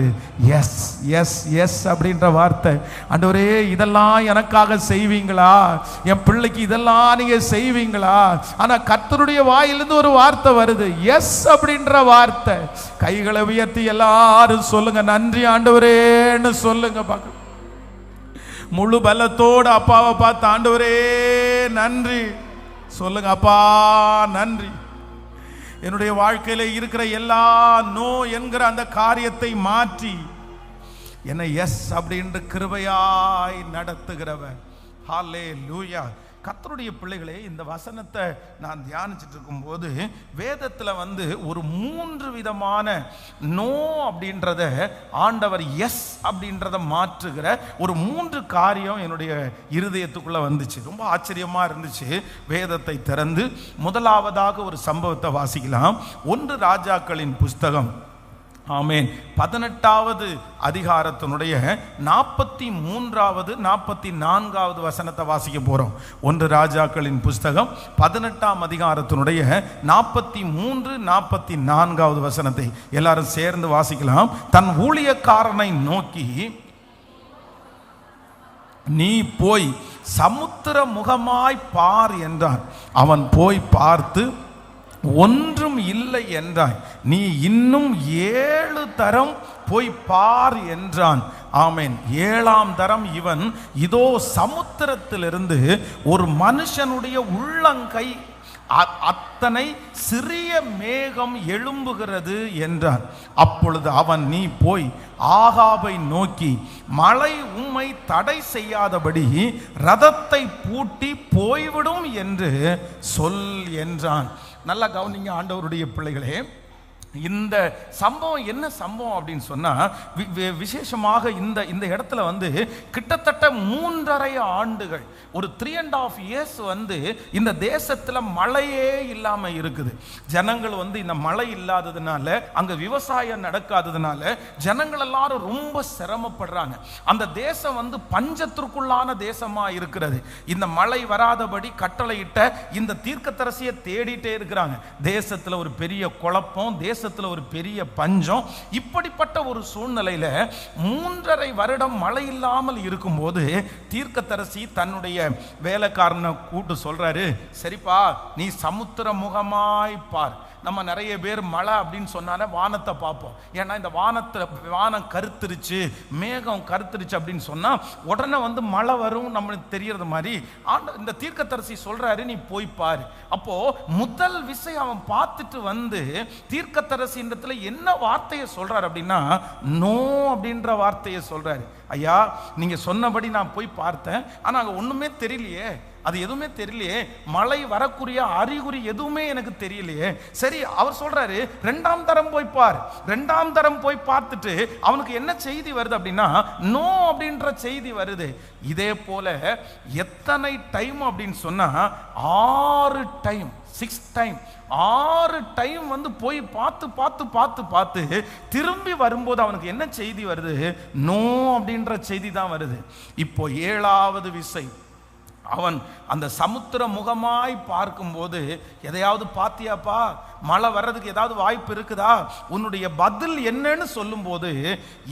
எஸ் எஸ் எஸ் அப்படின்ற வார்த்தை. ஆண்டவரே இதெல்லாம் எனக்காக செய்வீங்களா, என் பிள்ளைக்கு இதெல்லாம் நீங்க செய்வீங்களா? ஆனா கர்த்தருடைய வாயிலிருந்து ஒரு வார்த்தை வருது, எஸ் அப்படின்ற வார்த்தை. கைகளை உயர்த்தி எல்லாரும் சொல்லுங்க, நன்றி ஆண்டவரேன்னு சொல்லுங்க பார்க்க. முழு பலத்தோடு அப்பாவை பார்த்து, ஆண்டவரே நன்றி சொல்லுங்க. அப்பா நன்றி, என்னுடைய வாழ்க்கையில இருக்கிற எல்லா நோ என்கிற அந்த காரியத்தை மாற்றி என்னை எஸ் அப்படின்ற கிருபையாய் நடத்துகிறவர். ஹல்லேலூயா. கர்த்தருடைய பிள்ளைகளே, இந்த வசனத்தை நான் தியானிச்சுட்டு இருக்கும்போது வேதத்தில் ஒரு 3 விதமான நோ அப்படின்றத ஆண்டவர் எஸ் அப்படின்றத மாற்றுகிற ஒரு 3 காரியம் என்னுடைய இருதயத்துக்குள்ள வந்துச்சு. ரொம்ப ஆச்சரியமா இருந்துச்சு. வேதத்தை திறந்து முதலாவதாக ஒரு சம்பவத்தை வாசிக்கலாம். 1 ராஜாக்களின் புஸ்தகம், ஆமேன், 18வது அதிகாரத்தினுடைய 43வது 44வது வசனத்தை வாசிக்க போறோம். 1 ராஜாக்களின் புஸ்தகம் 18ஆம் அதிகாரத்தினுடைய 43 44வது வசனத்தை எல்லாரும் சேர்ந்து வாசிக்கலாம். தன் ஊழியக்காரனை நோக்கி, நீ போய் சமுத்திர முகமாய் பார் என்றான். அவன் போய் பார்த்து, ஒன்றும் இல்லை என்றாய். நீ இன்னும் 7 தரம் போய் பார் என்றான். ஆமேன். 7ஆம் தரம் இவன், இதோ சமுத்திரத்திலிருந்து ஒரு மனுஷனுடைய உள்ளங்கை அத்தனை சிறிய மேகம் எழும்புகிறது என்றான். அப்பொழுது அவன், நீ போய் ஆகாபை நோக்கி, மழை உம்மை தடை செய்யாதபடி ரதத்தை பூட்டி போய்விடும் என்று சொல் என்றான். நல்லா கவனிங்க ஆண்டவருடைய பிள்ளைகளே. இந்த சம்பவம் என்ன சம்பவம் அப்படின்னு சொன்னா, விசேஷமாக இந்த இடத்துல கிட்டத்தட்ட 3.5 ஆண்டுகள், ஒரு 3.5 years இந்த தேசத்துல மழையே இல்லாம இருக்குது. ஜனங்கள் இந்த மழை இல்லாததுனால, அங்க விவசாயம் நடக்காததுனால ஜனங்கள் எல்லாரும் ரொம்ப சிரமப்படுறாங்க. அந்த தேசம் பஞ்சத்திற்குள்ளான தேசமா இருக்கிறது. இந்த மழை வராதபடி கட்டளையிட்ட இந்த தீர்க்கதரிசியை தேடிட்டே இருக்கிறாங்க. தேசத்துல ஒரு பெரிய குழப்பம், தேசத்துல ஒரு பெரிய பஞ்சம். இப்படிப்பட்ட ஒரு சூழ்நிலையில 3.5 வருடம் மழை இல்லாமல் இருக்கும்போது தீர்க்கதரிசி தன்னுடைய வேலைக்காரனை கூட்டு சொல்றாரு, சரிப்பா, நீ சமுத்திர முகமாய் பார். நம்ம நிறைய பேர் மழை அப்படின்னு சொன்னாலே வானத்தை பார்ப்போம். ஏன்னா இந்த வானம் கருத்துருச்சு, மேகம் கருத்துருச்சு அப்படின்னு சொன்னா உடனே மழை வரும் நம்மளுக்கு தெரியறது மாதிரி இந்த தீர்க்கதரிசி சொல்றாரு, நீ போய் பாரு. அப்போ முதல் விஷயம் அவன் பார்த்துட்டு தீர்க்கதரிசி என்ன வார்த்தையை சொல்றாரு அப்படின்னா, நோ அப்படின்ற வார்த்தையை சொல்றாரு. ஐயா, நீங்க சொன்னபடி நான் போய் பார்த்தேன், ஆனா அங்க ஒண்ணுமே தெரியலையே, அது எதுவுமே தெரியலையே, மழை வரக்கூடிய அறிகுறி எதுவுமே எனக்கு தெரியலையே. சரி, அவர் சொல்றாரு, 2ஆம் தரம் போய் பார். 2ஆம் தரம் போய் பார்த்துட்டு அவனுக்கு என்ன செய்தி வருது அப்படின்னா, நோ அப்படின்ற செய்தி வருது. இதே போல எத்தனை டைம் அப்படின்னு சொன்னா 6 டைம், 6 டைம், 6 டைம் போய் பார்த்து திரும்பி வரும்போது அவனுக்கு என்ன செய்தி வருது? நோ அப்படின்ற செய்தி தான் வருது. இப்போ 7வது விசை அவன் அந்த சமுத்திர முகமாய் பார்க்கும்போது, எதையாவது பாத்தியாப்பா, மழை வர்றதுக்கு ஏதாவது வாய்ப்பு இருக்குதா, உன்னுடைய பதில் என்னன்னு சொல்லும்போது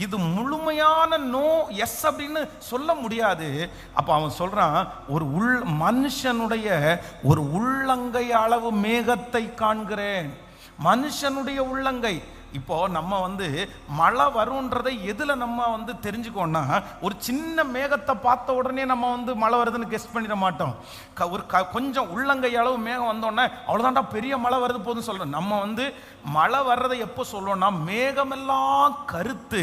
இது முழுமையான நோ, எஸ் அப்படின்னு சொல்ல முடியாது. அப்ப அவன் சொல்றான், ஒரு மனுஷனுடைய ஒரு உள்ளங்கை அளவு மேகத்தை காண்கிறேன். மனுஷனுடைய உள்ளங்கை. இப்போ நம்ம மழை வரும்ன்றதை எதுல நம்ம தெரிஞ்சுக்கோன்னா, ஒரு சின்ன மேகத்தை பார்த்த உடனே நம்ம மழை வருதுன்னு கெஸ் பண்ணிட மாட்டோம். கொஞ்சம் உள்ளங்கை அளவு மேகம் வந்தோடனே அவ்வளோதான்டா பெரிய மழை வருது போதுன்னு சொல்றோம். நம்ம மழை வர்றதை எப்போ சொல்றோம்னா, மேகமெல்லாம் கருத்து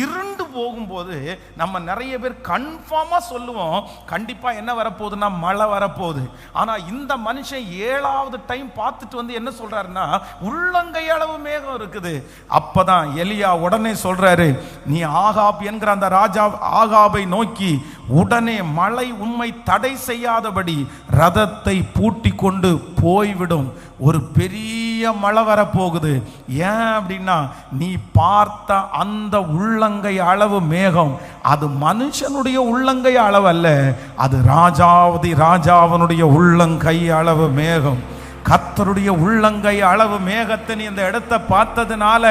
இருண்டு போகும்போது நம்ம நிறைய பேர் கன்ஃபார்மா சொல்லுவோம், கண்டிப்பா என்ன வரப்போகுதுன்னா மழை வரப்போகுது. ஆனா இந்த மனுஷன் 7வது டைம் பார்த்துட்டு என்ன சொல்றாருன்னா, உள்ளங்கை அளவு மேகம் இருக்குது. அப்பதான் எலியா உடனே சொல்றாரு, நீ ஆகாப் என்கிற அந்த ராஜா ஆகாபை நோக்கி, உடனே மழை உம்மை தடை செய்யாதபடி ரதத்தை பூட்டி கொண்டு போய்விடும். ஒரு பெரிய மழை வரப்போகுது. ஏன் அப்படின்னா, நீ பார்த்த அந்த உள்ளங்கை அளவு மேகம் அது மனுஷனுடைய உள்ளங்கை அளவு அல்ல, அது ராஜாவனுடைய உள்ளங்கை அளவு மேகம். கர்த்தருடைய உள்ளங்கை அளவு மேகத்தை நீ இந்த இடத்தை பார்த்ததுனால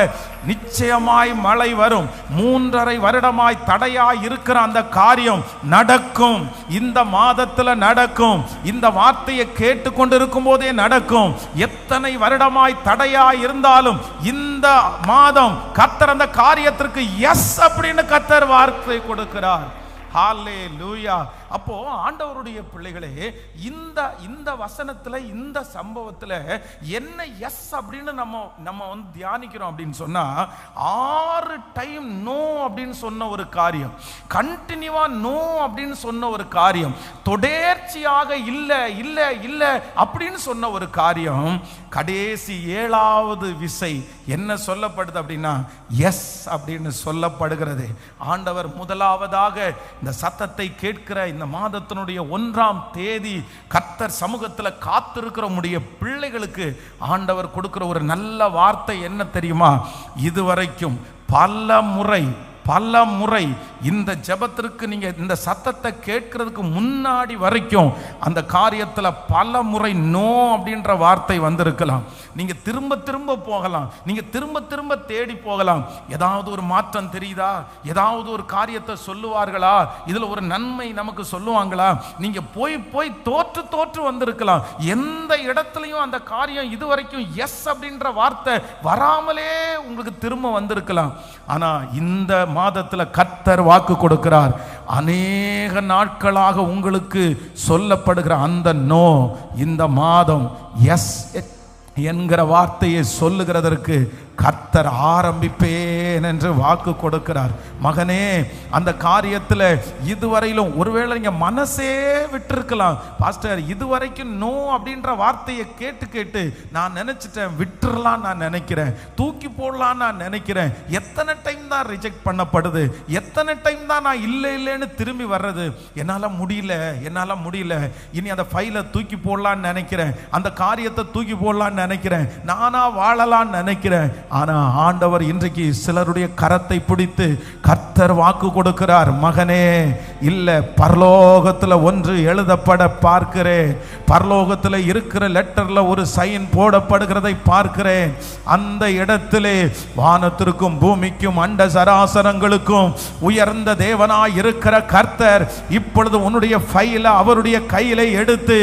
நிச்சயமாய் மழை வரும். 3.5 வருடமாய் தடையாய் இருக்கிற அந்த காரியம் நடக்கும். இந்த மாதத்துல நடக்கும். இந்த வார்த்தையை கேட்டுக்கொண்டிருக்கும் போதே நடக்கும். எத்தனை வருடமாய் தடையாய் இருந்தாலும் இந்த மாதம் கர்த்தர் அந்த காரியத்திற்கு எஸ் அப்படின்னு கர்த்தர் வார்த்தை கொடுக்கிறார். ஹல்லேலூயா. அப்போ ஆண்டவருடைய பிள்ளைகளே, இந்த வசனத்துல, இந்த சம்பவத்துல என்ன எஸ் அப்படின்னு நம்ம வந்து தியானிக்கிறோம் அப்படின்னு சொன்னா, 6 டைம் நோ அப்படின்னு சொன்ன ஒரு காரியம், கண்டினியூவா நோ அப்படின்னு சொன்ன ஒரு காரியம், தொடர்ச்சியாக இல்ல இல்ல இல்ல அப்படின்னு சொன்ன ஒரு காரியம், கடைசி 7வது விசை என்ன சொல்லப்படுது அப்படின்னா எஸ் அப்படின்னு சொல்லப்படுகிறது. ஆண்டவர் முதலாவதாக இந்த சத்தத்தை கேட்கிற இந்த மாதத்தினுடைய 1ஆம் தேதி கர்த்தர் சமூகத்தில் காத்திருக்கிற முடிய பிள்ளைகளுக்கு ஆண்டவர் கொடுக்கிற ஒரு நல்ல வார்த்தை என்ன தெரியுமா? இதுவரைக்கும் பல முறை இந்த ஜெபத்திற்கு நீங்க இந்த சத்தத்தை கேட்கிறதுக்கு முன்னாடி வரைக்கும் அந்த காரியத்தில் பல முறை நோ அப்படின்ற வார்த்தை வந்திருக்கலாம். நீங்க திரும்ப திரும்ப போகலாம், நீங்க திரும்ப திரும்ப தேடி போகலாம். ஏதாவது ஒரு மாற்றம் தெரியுதா? ஏதாவது ஒரு காரியத்தை சொல்லுவார்களா? இதுல ஒரு நன்மை நமக்கு சொல்லுவாங்களா? நீங்க போய் தோற்று வந்திருக்கலாம். எந்த இடத்துலையும் அந்த காரியம் இதுவரைக்கும் எஸ் அப்படின்ற வார்த்தை வராமலே உங்களுக்கு திரும்ப வந்திருக்கலாம். ஆனா இந்த மாதத்துல கர்த்தர் வாக்கு கொடுக்கிறார். அநேக நாட்களாக உங்களுக்கு சொல்லப்படுகிற அந்த நோ இந்த மாதம் எஸ் என்கிற வார்த்தையை சொல்லுகிறதற்கு கர்த்தர் ஆரம்பிப்பேன் என்று வாக்கு கொடுக்கிறார். மகனே, அந்த காரியத்தில் இதுவரையிலும் ஒருவேளை நீங்க மனசே விட்டுருக்கலாம். பாஸ்டர், இதுவரைக்கும் நோ அப்படின்ற வார்த்தையை கேட்டு நான் நினைச்சிட்டேன், விட்டுறலாம் நான் நினைக்கிறேன், தூக்கி போடலாம் நான் நினைக்கிறேன். எத்தனை டைம் தான் ரிஜெக்ட் பண்ணப்படுது, எத்தனை டைம் தான் நான் இல்லைன்னு திரும்பி வர்றது, என்னால் முடியல, இனி அந்த ஃபைலை தூக்கி போடலான்னு நினைக்கிறேன், அந்த காரியத்தை தூக்கி போடலான்னு நினைக்கிறேன், நானா வாழலான்னு நினைக்கிறேன். ஆனா ஆண்டவர் இன்றைக்கு சிலருடைய கரத்தை பிடித்து கர்த்தர் வாக்கு கொடுக்கிறார். மகனே, இல்ல, பரலோகத்துல ஒன்று எழுதப்பட பார்க்கிறேன், பரலோகத்துல இருக்கிற லெட்டர்ல ஒரு சைன் போடப்படுகிறதை பார்க்கிறேன். அந்த இடத்திலே வானத்திற்கும் பூமிக்கும் அண்ட சராசரங்களுக்கும் உயர்ந்த தேவனாய் இருக்கிற கர்த்தர் இப்பொழுது உன்னுடைய ஃபைலை அவருடைய கையில எடுத்து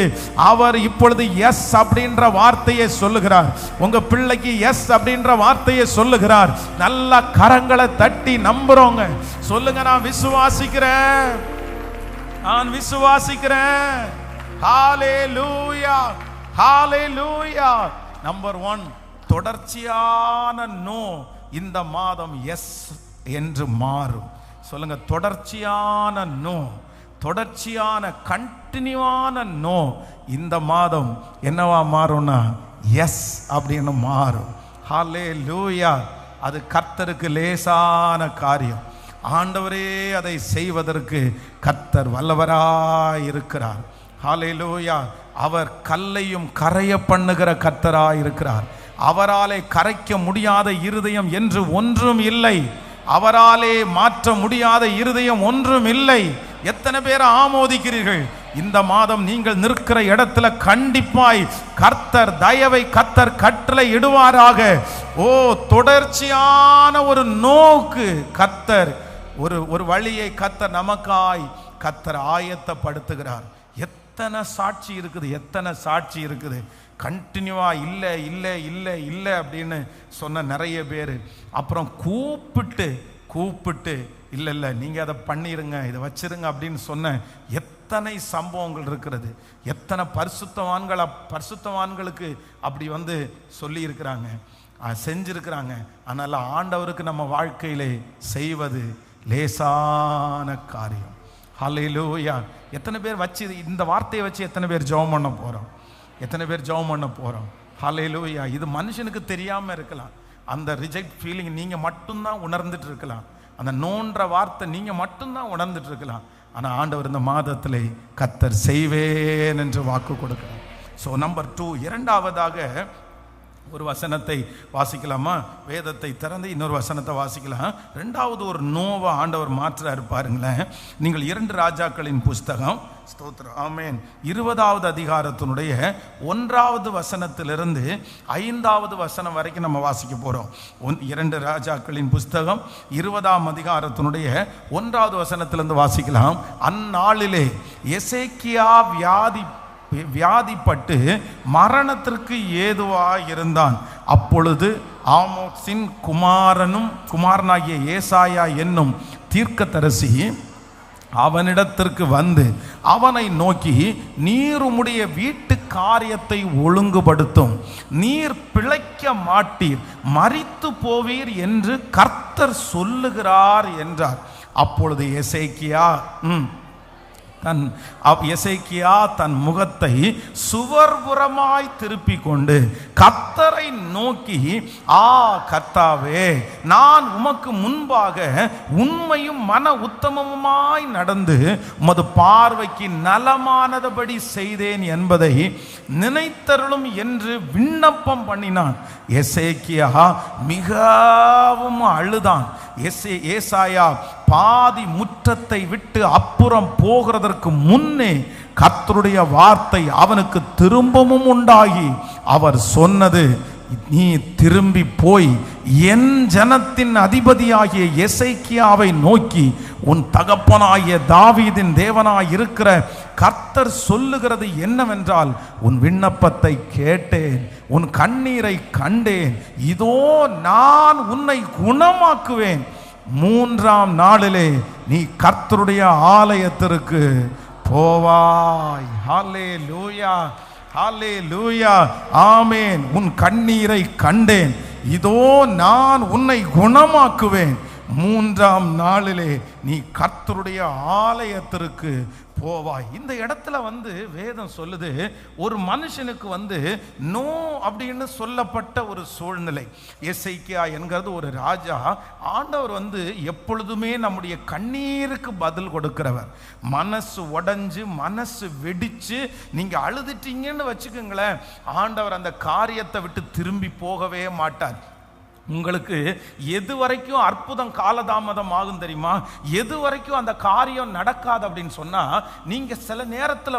அவர் இப்பொழுது எஸ் அப்படின்ற வார்த்தையை சொல்லுகிறார். உங்க பிள்ளைக்கு எஸ் அப்படின்ற வார்த்தையை சொல்லுகிறார். நல்ல கரங்களை தட்டி நம்புறோங்க. சொல்லுங்க, நான் விசுவாசிக்கிறேன். ஹல்லேலூயா, ஹல்லேலூயா. நம்பர் 1, தொடர்ச்சியான நோ இந்த மாதம் எஸ் என்று மாறும். சொல்லுங்க, தொடர்ச்சியான நோ, தொடர்ச்சியான கண்டினியூவான நோ இந்த மாதம் என்னவா மாறும்னா எஸ் அப்படின்னு மாறும். ஹல்லேலூயா. அது கர்த்தருக்கு லேசான காரியம். ஆண்டவரே அதை செய்வதற்கு கர்த்தர் வல்லவராய் இருக்கிறார். ஹல்லேலூயா. அவர் கல்லையும் கரைய பண்ணுகிற கர்த்தராய் இருக்கிறார். அவராலே கரைக்க முடியாத இருதயம் என்று ஒன்றும் இல்லை. அவராலே மாற்ற முடியாத இருதயம் ஒன்றும் இல்லை. எத்தனை பேர் ஆமோதிக்கிறீர்கள்? இந்த மாதம் நீங்கள் நிற்கிற இடத்துல கண்டிப்பாய் கர்த்தர் தயவை கர்த்தர் கட்டளை இடுவாராக. தொடர்ச்சியான ஒரு நோக்கு கர்த்தர் ஒரு வழியை கர்த்தர் நமக்காய் கர்த்தர் ஆயத்தப்படுத்துகிறார். எத்தனை சாட்சி இருக்குது. கண்டினியூவா இல்லை இல்லை இல்லை இல்லை அப்படின்னு சொன்ன நிறைய பேர் அப்புறம் கூப்பிட்டு இல்லை நீங்கள் அதை பண்ணிருங்க, இதை வச்சிருங்க அப்படின்னு சொன்ன எத்தனை சம்பவங்கள் இருக்கிறது. எத்தனை பரிசுத்தவான்களுக்கு அப்படி வந்து சொல்லி இருக்கிறாங்க, செஞ்சிருக்கிறாங்க. அதனால ஆண்டவருக்கு நம்ம வாழ்க்கையிலே செய்வது லேசான காரியம். ஹல்லேலூயா. எத்தனை பேர் வச்சு இந்த வார்த்தையை வச்சு எத்தனை பேர் ஜெபம் பண்ண போறோம்? ஹல்லேலூயா. இது மனுஷனுக்கு தெரியாம இருக்கலாம். அந்த ரிஜெக்ட் ஃபீலிங் நீங்க மட்டும்தான் உணர்ந்துட்டு இருக்கலாம். அந்த நோன்ற வார்த்தை நீங்க மட்டும்தான் உணர்ந்துட்டு இருக்கலாம். ஆனா ஆண்டவர் இந்த மாதத்திலே கர்த்தர் செய்வேன் என்று வாக்கு கொடுக்கிறார். ஸோ நம்பர் 2, இரண்டாவதாக ஒரு வசனத்தை வாசிக்கலாமா? வேதத்தை திறந்து இன்னொரு வசனத்தை வாசிக்கலாம். ரெண்டாவது ஒரு நோவா ஆண்டவர் மாற்றாரு பாருங்களேன். நீங்கள் 2 ராஜாக்களின் புஸ்தகம், ஸ்தோத்திரம், ஆமென், 20வது அதிகாரத்தினுடைய 1வது வசனத்திலிருந்து 5வது வசனம் வரைக்கும் நம்ம வாசிக்க போறோம். 2 ராஜாக்களின் புஸ்தகம் 20ஆம் அதிகாரத்தினுடைய 1வது வசனத்திலிருந்து வாசிக்கலாம். அந்நாளிலே எசேக்கியா வியாதிப்பட்டு மரணத்திற்கு ஏதுவாய் இருந்தான். அப்பொழுது ஆமோத்சின் குமாரனாகிய ஏசாயா என்னும் தீர்க்கதரிசி அவனிடத்திற்கு வந்து அவனை நோக்கி, நீர் உம்முடைய வீட்டு காரியத்தை ஒழுங்குபடுத்தும், நீர் பிழைக்க மாட்டீர், மரித்து போவீர் என்று கர்த்தர் சொல்லுகிறார் என்றார். அப்பொழுது எசேக்கியா தன் முகத்தை சுவர்புறமாய் திருப்பிக் கொண்டு கர்த்தரை நோக்கி, கர்த்தாவே, நான் உமக்கு முன்பாக உண்மையும் மன உத்தமமாய் நடந்து உமது பார்வைக்கு நலமானதபடி செய்தேன் என்பதை நினைத்தருளும் என்று விண்ணப்பம் பண்ணினான். எசேக்கியா மிகவும் அழுதான். ஏசாயா பாதி முற்றத்தை விட்டு அப்புறம் போகிறதற்கு முன்னே கர்த்தருடைய வார்த்தை அவனுக்கு திரும்பவும் உண்டாகி அவர் சொன்னது, நீ திரும்பி போய் என் ஜனத்தின் அதிபதியாகிய எசேக்கியாவை நோக்கி, உன் தகப்பனாகிய தாவீதின் தேவனாய் இருக்கிற கர்த்தர் சொல்லுகிறது என்னவென்றால், உன் விண்ணப்பத்தை கேட்டேன், உன் கண்ணீரை கண்டேன், இதோ நான் உன்னை குணமாக்குவேன், 3ஆம் நாளிலே நீ கர்த்தருடைய ஆலயத்திற்கு போவாய். ஹல்லேலூயா, ஹல்லேலூயா, ஆமென். உன் கண்ணீரை கண்டேன், இதோ நான் உன்னை குணமாக்குவேன், 3ஆம் நாளிலே நீ கர்த்தருடைய ஆலயத்திற்கு போவாய். இந்த இடத்துல வேதம் சொல்லுது, ஒரு மனுஷனுக்கு நோ அப்படின்னு சொல்லப்பட்ட ஒரு சூழ்நிலை. எசேக்கியா என்கிறது ஒரு ராஜா. ஆண்டவர் எப்பொழுதுமே நம்முடைய கண்ணீருக்கு பதில் கொடுக்கிறவர். மனசு உடைஞ்சு மனசு வெடிச்சு நீங்க அழுதுட்டீங்கன்னு வச்சுக்கோங்களேன், ஆண்டவர் அந்த காரியத்தை விட்டு திரும்பி போகவே மாட்டார். உங்களுக்கு எது வரைக்கும் அற்புதம் காலதாமதம் ஆகும் தெரியுமா? எது வரைக்கும் அந்த காரியம் நடக்காது அப்படின்னு சொன்னா, நீங்க சில நேரத்தில்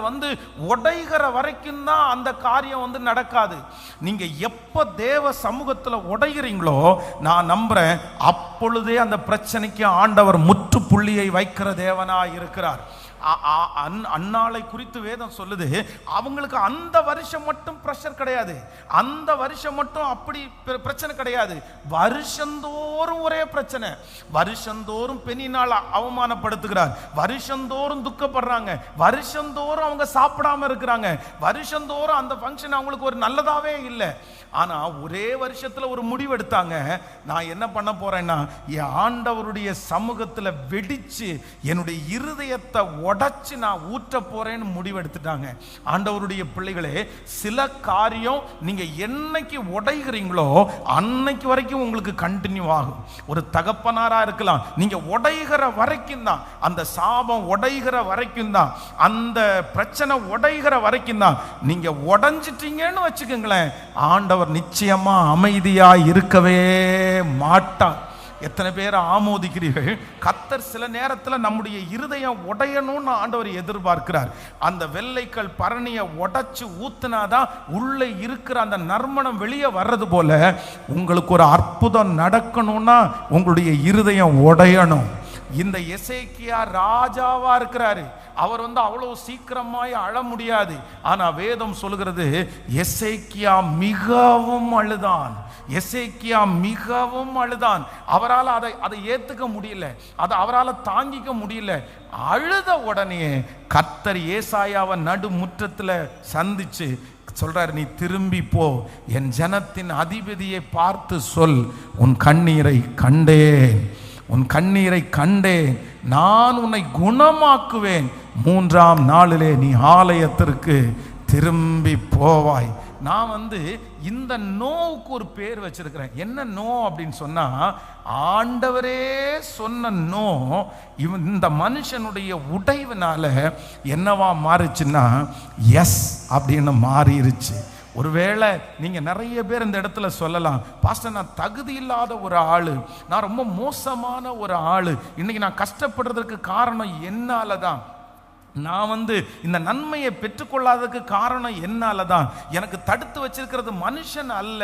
உடைகிற வரைக்கும் தான் அந்த காரியம் நடக்காது. நீங்க எப்ப தேவ சமூகத்தில் உடைகிறீங்களோ, நான் நம்புறேன் அப்பொழுதே அந்த பிரச்சனைக்கு ஆண்டவர் முற்றுப்புள்ளியை வைக்கிற தேவனா இருக்கிறார். அன்னாளை குறித்து வேதம் சொல்லுது, அவங்களுக்கு அந்த வருஷம் மட்டும் பிரஷர் கிடையாது, அந்த வருஷம் மட்டும் அப்படி பிரச்சனை கிடையாது, வருஷந்தோறும் ஒரே பிரச்சனை. வருஷந்தோறும் பெண்ணினால் அவமானப்படுத்துகிறார், வருஷந்தோறும் துக்கப்படுறாங்க, வருஷந்தோறும் அவங்க சாப்பிடாம இருக்கிறாங்க, வருஷந்தோறும் அந்த ஃபங்க்ஷன் அவங்களுக்கு ஒரு நல்லதாவே இல்லை. ஆனா ஒரே வருஷத்துல ஒரு முடிவு எடுத்தாங்க, நான் என்ன பண்ண போறேன்னா என் ஆண்டவருடைய சமூகத்துல வெடிச்சு என்னுடைய இருதயத்தை உடைச்சு நான் ஊற்ற போறேன்னு முடிவெடுத்துட்டாங்க. ஆண்டவருடைய பிள்ளைகளே, சில காரியம் நீங்க என்னைக்கு உடைகிறீங்களோ அன்னைக்கு வரைக்கும் உங்களுக்கு கண்டினியூ ஆகும். ஒரு தகப்பனாரா இருக்கலாம், நீங்க உடைகிற வரைக்கும் தான், அந்த சாபம் உடைகிற வரைக்கும் தான், அந்த பிரச்சனை உடைகிற வரைக்கும் தான். நீங்க உடைஞ்சிட்டீங்கன்னு வச்சுக்கோங்களேன், ஆண்டவர் நிச்சயமா அமைதியா இருக்கவே மாட்டார். எத்தனை பேர் ஆமோதிக்கிறீர்கள்? கர்த்தர் சில நேரத்தில் நம்முடைய இருதயம் உடையணும்னு ஆண்டவர் எதிர்பார்க்கிறார். அந்த வெள்ளைக்கல் பரணியை உடைச்சு ஊத்துனாதான் உள்ளே இருக்கிற அந்த நறுமணம் வெளியே வர்றது போல, உங்களுக்கு ஒரு அற்புதம் நடக்கணும்னா உங்களுடைய இருதயம் உடையணும். இந்த எசேக்கியா ராஜாவா இருக்கிறாரு, அவர் அவ்வளவு சீக்கிரமாய் அழ முடியாது. ஆனா வேதம் சொல்கிறது, எசேக்கியா மிகவும் அழுதான். எசேக்கியா மிகவும் அழுதான். அவரால் அதை ஏத்துக்க முடியல, அதை அவரால் தாங்கிக்க முடியல. அழுத உடனே கர்த்தர் ஏசாயாவை நடு முற்றத்துல சந்திச்சு சொல்றார், நீ திரும்பி போ, என் ஜனத்தின் அதிபதியை பார்த்து சொல், உன் கண்ணீரை கண்டேன், உன் கண்ணீரை கண்டேன், நான் உன்னை குணமாக்குவேன், 3ஆம் நாளிலே நீ ஆலயத்திற்கு திரும்பி போவாய். நான் இந்த நோவுக்கு ஒரு பேர் வச்சிருக்கிறேன். என்ன நோ அப்படின்னு சொன்னா, ஆண்டவரே சொன்ன நோ இந்த மனுஷனுடைய உடைவினால என்னவா மாறிச்சுன்னா எஸ் அப்படின்னு மாறிடுச்சு. ஒருவேளை நீங்க நிறைய பேர் இந்த இடத்துல சொல்லலாம், பாஸ்டர் நான் தகுதி இல்லாத ஒரு ஆளு, நான் ரொம்ப மோசமான ஒரு ஆளு, இன்னைக்கு நான் கஷ்டப்படுறதுக்கு காரணம் என்னால தான். நான் இந்த நன்மையை பெற்றுக்கொள்ளாததுக்கு காரணம் என்னால தான். எனக்கு தடுத்து வச்சிருக்கிறது மனுஷன் அல்ல,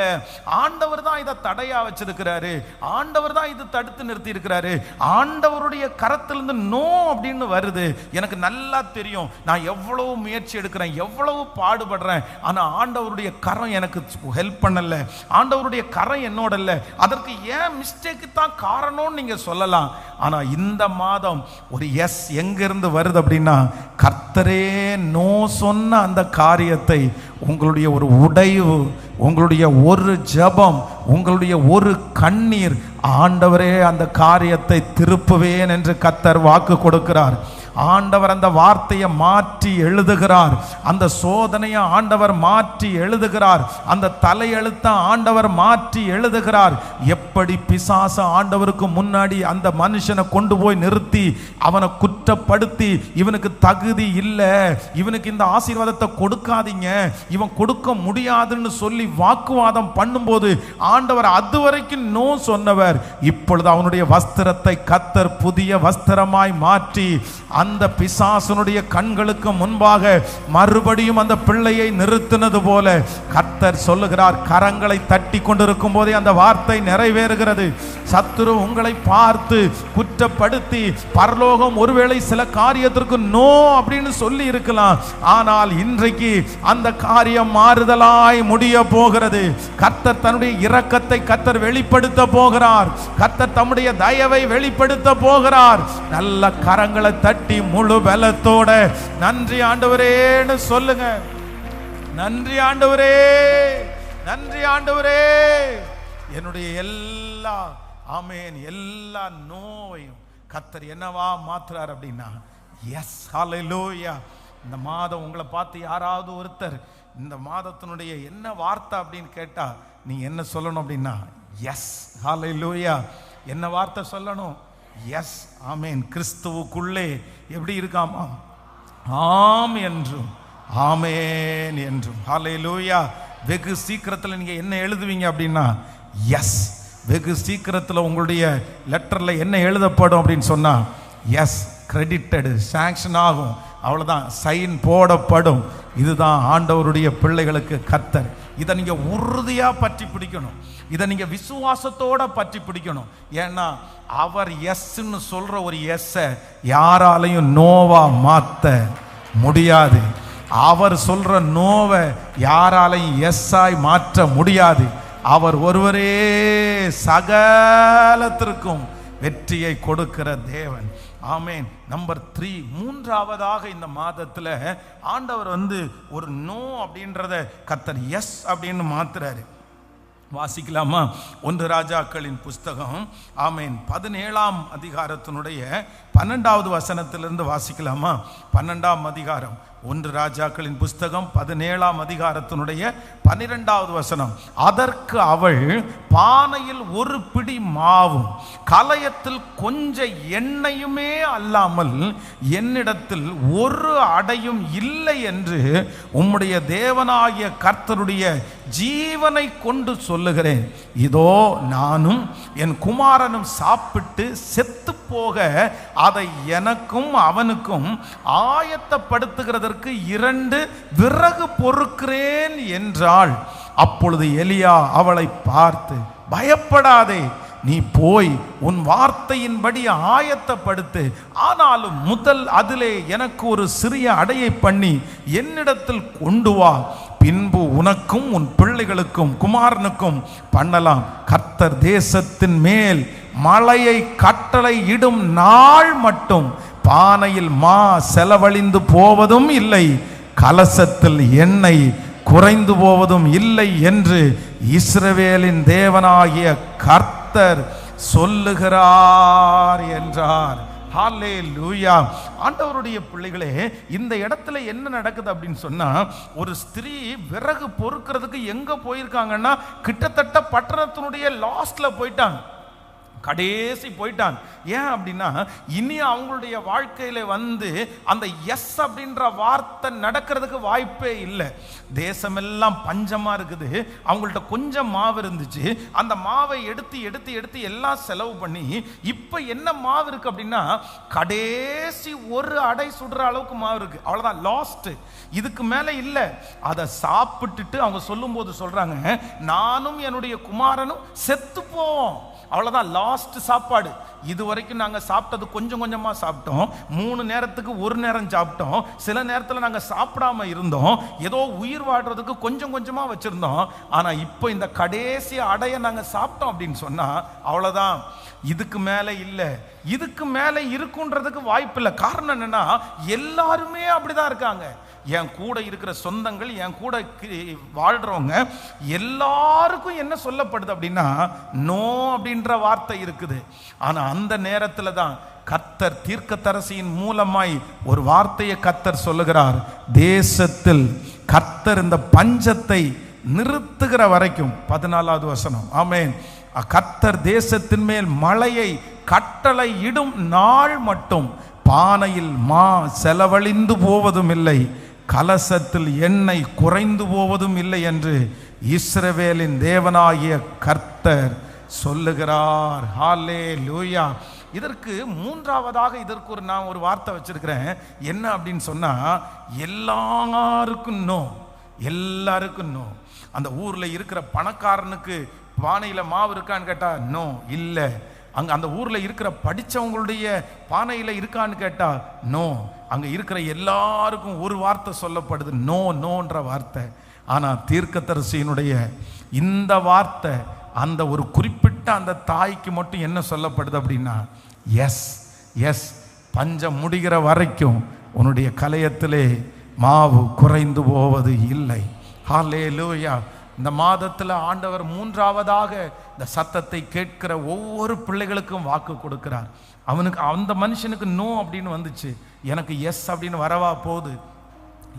ஆண்டவர் தான் இதை தடையா வச்சிருக்கிறாரு, ஆண்டவர் தான் இது தடுத்து நிறுத்தி இருக்கிறாரு. ஆண்டவருடைய கரத்திலிருந்து நோ அப்படின்னு வருது. எனக்கு நல்லா தெரியும் நான் எவ்வளவு முயற்சி எடுக்கிறேன், எவ்வளவு பாடுபடுறேன், ஆனா ஆண்டவருடைய கரம் எனக்கு ஹெல்ப் பண்ணல, ஆண்டவருடைய கரம் என்னோட இல்ல. அதற்கு ஏன் மிஸ்டேக்கு தான் காரணம்னு நீங்க சொல்லலாம். ஆனா இந்த மாதம் ஒரு எஸ் எங்க இருந்து வருது அப்படின்னா, கர்த்தரே நோ சொன்ன அந்த காரியத்தை உங்களுடைய ஒரு உடைவு, உங்களுடைய ஒரு ஜெபம், உங்களுடைய ஒரு கண்ணீர், ஆண்டவரே அந்த காரியத்தை திருப்புவேன் என்று கர்த்தர் வாக்கு கொடுக்கிறார். ஆண்டவர் அந்த வார்த்தையை மாற்றி எழுதுகிறார். அந்த சோதனையை ஆண்டவர் மாற்றி எழுதுகிறார். அந்த தலையெழுத்த ஆண்டவர் மாற்றி எழுதுகிறார். எப்படி பிசாசு ஆண்டவருக்கு முன்னாடி அந்த மனுஷனை கொண்டு போய் நிறுத்தி அவனை குற்றப்படுத்தி, இவனுக்கு தகுதி இல்லை, இவனுக்கு இந்த ஆசீர்வாதத்தை கொடுக்காதீங்க, இவன் கொடுக்க முடியாதுன்னு சொல்லி வாக்குவாதம் பண்ணும்போது ஆண்டவர் அது வரைக்கும் நோ சொன்னவர், இப்பொழுது அவனுடைய வஸ்திரத்தை கர்த்தர் புதிய வஸ்திரமாய் மாற்றி அந்த பிசாசனுடைய கண்களுக்கு முன்பாக மறுபடியும் அந்த பிள்ளையை நிறுத்தினது போல கர்த்தர் சொல்லுகிறார். கரங்களை தட்டி கொண்டிருக்கும் போதே அந்த வார்த்தை நிறைவேறுகிறது. சத்துரு உங்களை பார்த்து குற்றப்படுத்தி பரலோகம் ஒருவேளை சில காரியத்திற்கு நோ அப்படின்னு சொல்லி இருக்கலாம், ஆனால் இன்றைக்கு அந்த காரியம் மாறுதலாய் முடிய போகிறது. கர்த்தர் தன்னுடைய இரக்கத்தை கர்த்தர் வெளிப்படுத்த போகிறார். கர்த்தர் தம்முடைய தயவை வெளிப்படுத்த போகிறார். நல்ல கரங்களை தட்டி முழு பலத்தோட நன்றி ஆண்டவரேன்னு சொல்லுங்க. நன்றி ஆண்டவரே, நன்றி ஆண்டவரே. என்னுடைய எல்லா ஆமென் எல்லா நோவையும் கர்த்தர் என்னவா மாத்துறார் அப்படின்னா எஸ் ஹல்லேலூயா. இந்த மாதம் உங்களை பார்த்து யாராவது ஒருத்தர் இந்த மாதத்தினுடைய என்ன வார்த்தை அப்படின்னு கேட்டா நீ என்ன சொல்லணும் அப்படின்னா எஸ் ஹல்லேலூயா. என்ன வார்த்தை சொல்லணும்? எஸ் ஆமென். கிறிஸ்துவுக்குள்ளே எப்படி இருக்காமா? ஆம் என்றும் ஆமென் என்றும். ஹல்லேலூயா. வெகு சீக்கிரத்தில் நீங்க என்ன எழுதுவீங்க அப்படின்னா எஸ். வெகு சீக்கிரத்தில் உங்களுடைய லெட்டர்ல என்ன எழுதப்படும் அப்படின்னு சொன்னா எஸ், கிரெடிட்டடு, சாங்ஷன் ஆகும், அவ்வளவுதான், சைன் போடப்படும். இதுதான் ஆண்டவருடைய பிள்ளைகளுக்கு கர்த்தர். இதை நீங்க உறுதியா பற்றி பிடிக்கணும். இதை நீங்க விசுவாசத்தோட பற்றி பிடிக்கணும். ஏன்னா அவர் எஸ்ன்னு சொல்ற ஒரு எஸ்ஸை யாராலையும் நோவா மாத்த முடியாது. அவர் சொல்ற நோவை யாராலையும் எஸ்ஸாய் மாற்ற முடியாது. அவர் ஒருவரே சகலத்திற்கும் வெற்றியை கொடுக்கிற தேவன். ஆமென். நம்பர் 3, மூன்றாவதாக இந்த மாதத்துல ஆண்டவர் ஒரு நோ அப்படின்றத கர்த்தர் எஸ் அப்படின்னு மாத்துறாரு. வாசிக்கலாமா? 1 ராஜாக்களின் புஸ்தகம் ஆமென் 17ஆம் அதிகாரத்தினுடைய 12வது வசனத்திலிருந்து வாசிக்கலாமா? 12ஆம் அதிகாரம் 1 ராஜாக்களின் புஸ்தகம் 17ஆம் அதிகாரத்தினுடைய 12வது வசனம். அதற்கு அவள், பானையில் ஒரு பிடி மாவும் கலயத்தில் கொஞ்சம் எண்ணெயுமே அல்லாமல் என்னிடத்தில் ஒரு அடையும் இல்லை என்று உம்முடைய தேவனாகிய கர்த்தருடைய ஜீவனை கொண்டு சொல்லுகிறேன். இதோ நானும் என் குமாரனும் சாப்பிட்டு செத்து போக அதை எனக்கும் அவனுக்கும் ஆயத்தப்படுத்துகிறதற்கு 2 விறகு பொறுக்கிறேன் என்றாள். அப்பொழுது எலியா அவளை பார்த்து, பயப்படாதே, நீ போய் உன் வார்த்தையின்படி ஆயத்தப்படுத்து, ஆனாலும் முதல் அதிலே எனக்கு ஒரு சிறிய அடையை பண்ணி என்னிடத்தில் கொண்டு வா, பின்பு உனக்கும் உன் பிள்ளைகளுக்கும் குமாரனுக்கும் பண்ணலாம். கர்த்தர் தேசத்தின் மேல் மழையை கட்டளை இடும் நாள் மட்டும் பானையில் மா செலவழிந்து போவதும் இல்லை, கலசத்தில் எண்ணெய் குறைந்து போவதும் இல்லை என்று இஸ்ரவேலின் தேவனாகிய கர்த்தர் சொல்லுகிறார் என்றார். ஹல்லேலூயா. ஆண்டவருடைய பிள்ளைகளே, இந்த இடத்துல என்ன நடக்குது அப்படின்னு சொன்னா, ஒரு ஸ்திரீ விறகு பொறுக்கிறதுக்கு எங்க போயிருக்காங்கன்னா கிட்டத்தட்ட பட்டணத்தினுடைய லாஸ்ட்ல போயிட்டாங்க. கடைசி போயிட்டான். ஏன் அப்படின்னா இனி அவங்களுடைய வாழ்க்கையில வந்து அந்த எஸ் அப்படின்ற வார்த்தை நடக்கிறதுக்கு வாய்ப்பே இல்லை. தேசமெல்லாம் பஞ்சமா இருக்குது. அவங்கள்ட்ட கொஞ்சம் மாவு இருந்துச்சு. அந்த மாவை எடுத்து எடுத்து எடுத்து எல்லாம் செலவு பண்ணி இப்ப என்ன மாவு இருக்கு அப்படின்னா கடைசி ஒரு அடை சுடுற அளவுக்கு மாவு இருக்கு. அவ்வளவுதான், லாஸ்ட். இதுக்கு மேல இல்ல. அதை சாப்பிட்டுட்டு அவங்க சொல்லும் போது சொல்றாங்க, நானும் என்னுடைய குமாரனும் செத்து போவோம். அவ்வளவுதான், லாஸ்ட் சாப்பாடு. இதுவரைக்கும் நாங்க சாப்பிட்டது கொஞ்சம் கொஞ்சமா சாப்பிட்டோம். 3 நேரத்துக்கு 1 நேரம் சாப்பிட்டோம். சில நேரத்தில் நாங்க சாப்பிடாம இருந்தோம். ஏதோ உயிர் வாழ்றதுக்கு கொஞ்சம் கொஞ்சமா வச்சிருந்தோம். ஆனா இப்போ இந்த கடைசி அடைய நாங்க சாப்பிட்டோம் அப்படின்னு சொன்னா அவ்வளவுதான், இதுக்கு மேல இல்ல. இதுக்கு மேல இருக்குன்றதுக்கு வாய்ப்பு இல்லை. காரணம் என்னன்னா எல்லாருமே அப்படிதான் இருக்காங்க. என் கூட இருக்கிற சொந்தங்கள், என் கூட வாழ்றவங்க எல்லாருக்கும் என்ன சொல்லப்படுது அப்படின்னா நோ அப்படின்ற வார்த்தை இருக்குது. ஆனா அந்த நேரத்துல தான் கர்த்தர் தீர்க்கதரிசியின் மூலமாய் ஒரு வார்த்தையை கர்த்தர் சொல்லுகிறார். தேசத்தில் கர்த்தர் இந்த பஞ்சத்தை நிறுத்துகிற வரைக்கும், 14வது வசனம், ஆமென், கர்த்தர் தேசத்தின் மேல் மழையை கட்டளை இடும் நாள் மட்டும் பானையில் மா செலவழிந்து போவதும் இல்லை, கலசத்தில் எண்ணெய் குறைந்து போவதும் இல்லை என்று இஸ்ரவேலின் தேவனாகிய கர்த்தர் சொல்லுகிறார். ஹல்லேலூயா. இதற்கு மூன்றாவதாக நான் ஒரு வார்த்தை வச்சிருக்கிறேன். என்ன அப்படின்னு சொன்னா எல்லாருக்கும் நோ. எல்லாருக்கும் நோ. அந்த ஊர்ல இருக்கிற பணக்காரனுக்கு பானையில மாவு இருக்கான்னு கேட்டா நோ, இல்ல. அங்க அந்த ஊர்ல இருக்கிற படிச்சவங்களுடைய பானையில இருக்கான்னு கேட்டா நோ. அங்க இருக்கிற எல்லாருக்கும் ஒரு வார்த்தை சொல்லப்படுது, நோ, நோன்ற வார்த்தை. ஆனா தீர்க்கதரிசியினுடைய இந்த வார்த்தை அந்த ஒரு குறிப்பிட்ட அந்த தாய்க்கு மட்டும் என்ன சொல்லப்படுது அப்படின்னா எஸ், எஸ். பஞ்சம் முடிகிற வரைக்கும் உன்னுடைய கலயத்திலே மாவு குறைந்து போவது இல்லை. ஹல்லேலூயா. இந்த மாதத்தில் ஆண்டவர் மூன்றாவதாக இந்த சத்தத்தை கேட்கிற ஒவ்வொரு பிள்ளைகளுக்கும் வாக்கு கொடுக்கிறார். அவனுக்கு, அந்த மனுஷனுக்கு நோ அப்படின்னு வந்துச்சு, எனக்கு எஸ் அப்படின்னு வரவா போகுது.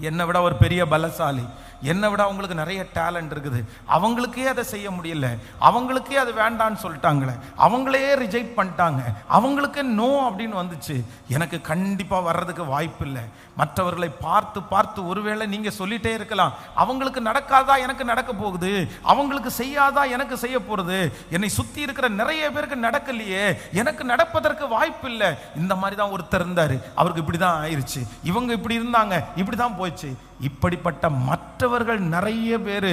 என்னை விட ஒரு பெரிய பலசாலி, என்னை விட அவங்களுக்கு நிறைய டேலண்ட் இருக்குது, அவங்களுக்கே அதை செய்ய முடியல, அவங்களுக்கே அது வேண்டான்னு சொல்லிட்டாங்களே, அவங்களே ரிஜெக்ட் பண்ணிட்டாங்க, அவங்களுக்கே நோ அப்படின்னு வந்துச்சு, எனக்கு கண்டிப்பாக வர்றதுக்கு வாய்ப்பு இல்லை. மற்றவர்களை பார்த்து பார்த்து ஒருவேளை நீங்கள் சொல்லிட்டே இருக்கலாம், அவங்களுக்கு நடக்காதா எனக்கு நடக்க போகுது, அவங்களுக்கு செய்யாதா எனக்கு செய்ய போகிறது, என்னை சுற்றி இருக்கிற நிறைய பேருக்கு நடக்கலையே, எனக்கு நடப்பதற்கு வாய்ப்பு இல்லை. இந்த மாதிரி தான் ஒருத்தர் இருந்தார், அவருக்கு இப்படி தான் ஆயிடுச்சு, இவங்க இப்படி இருந்தாங்க, இப்படி தான் போயிடுச்சு. இப்படிப்பட்ட மற்றவர்கள் நிறைய பேர்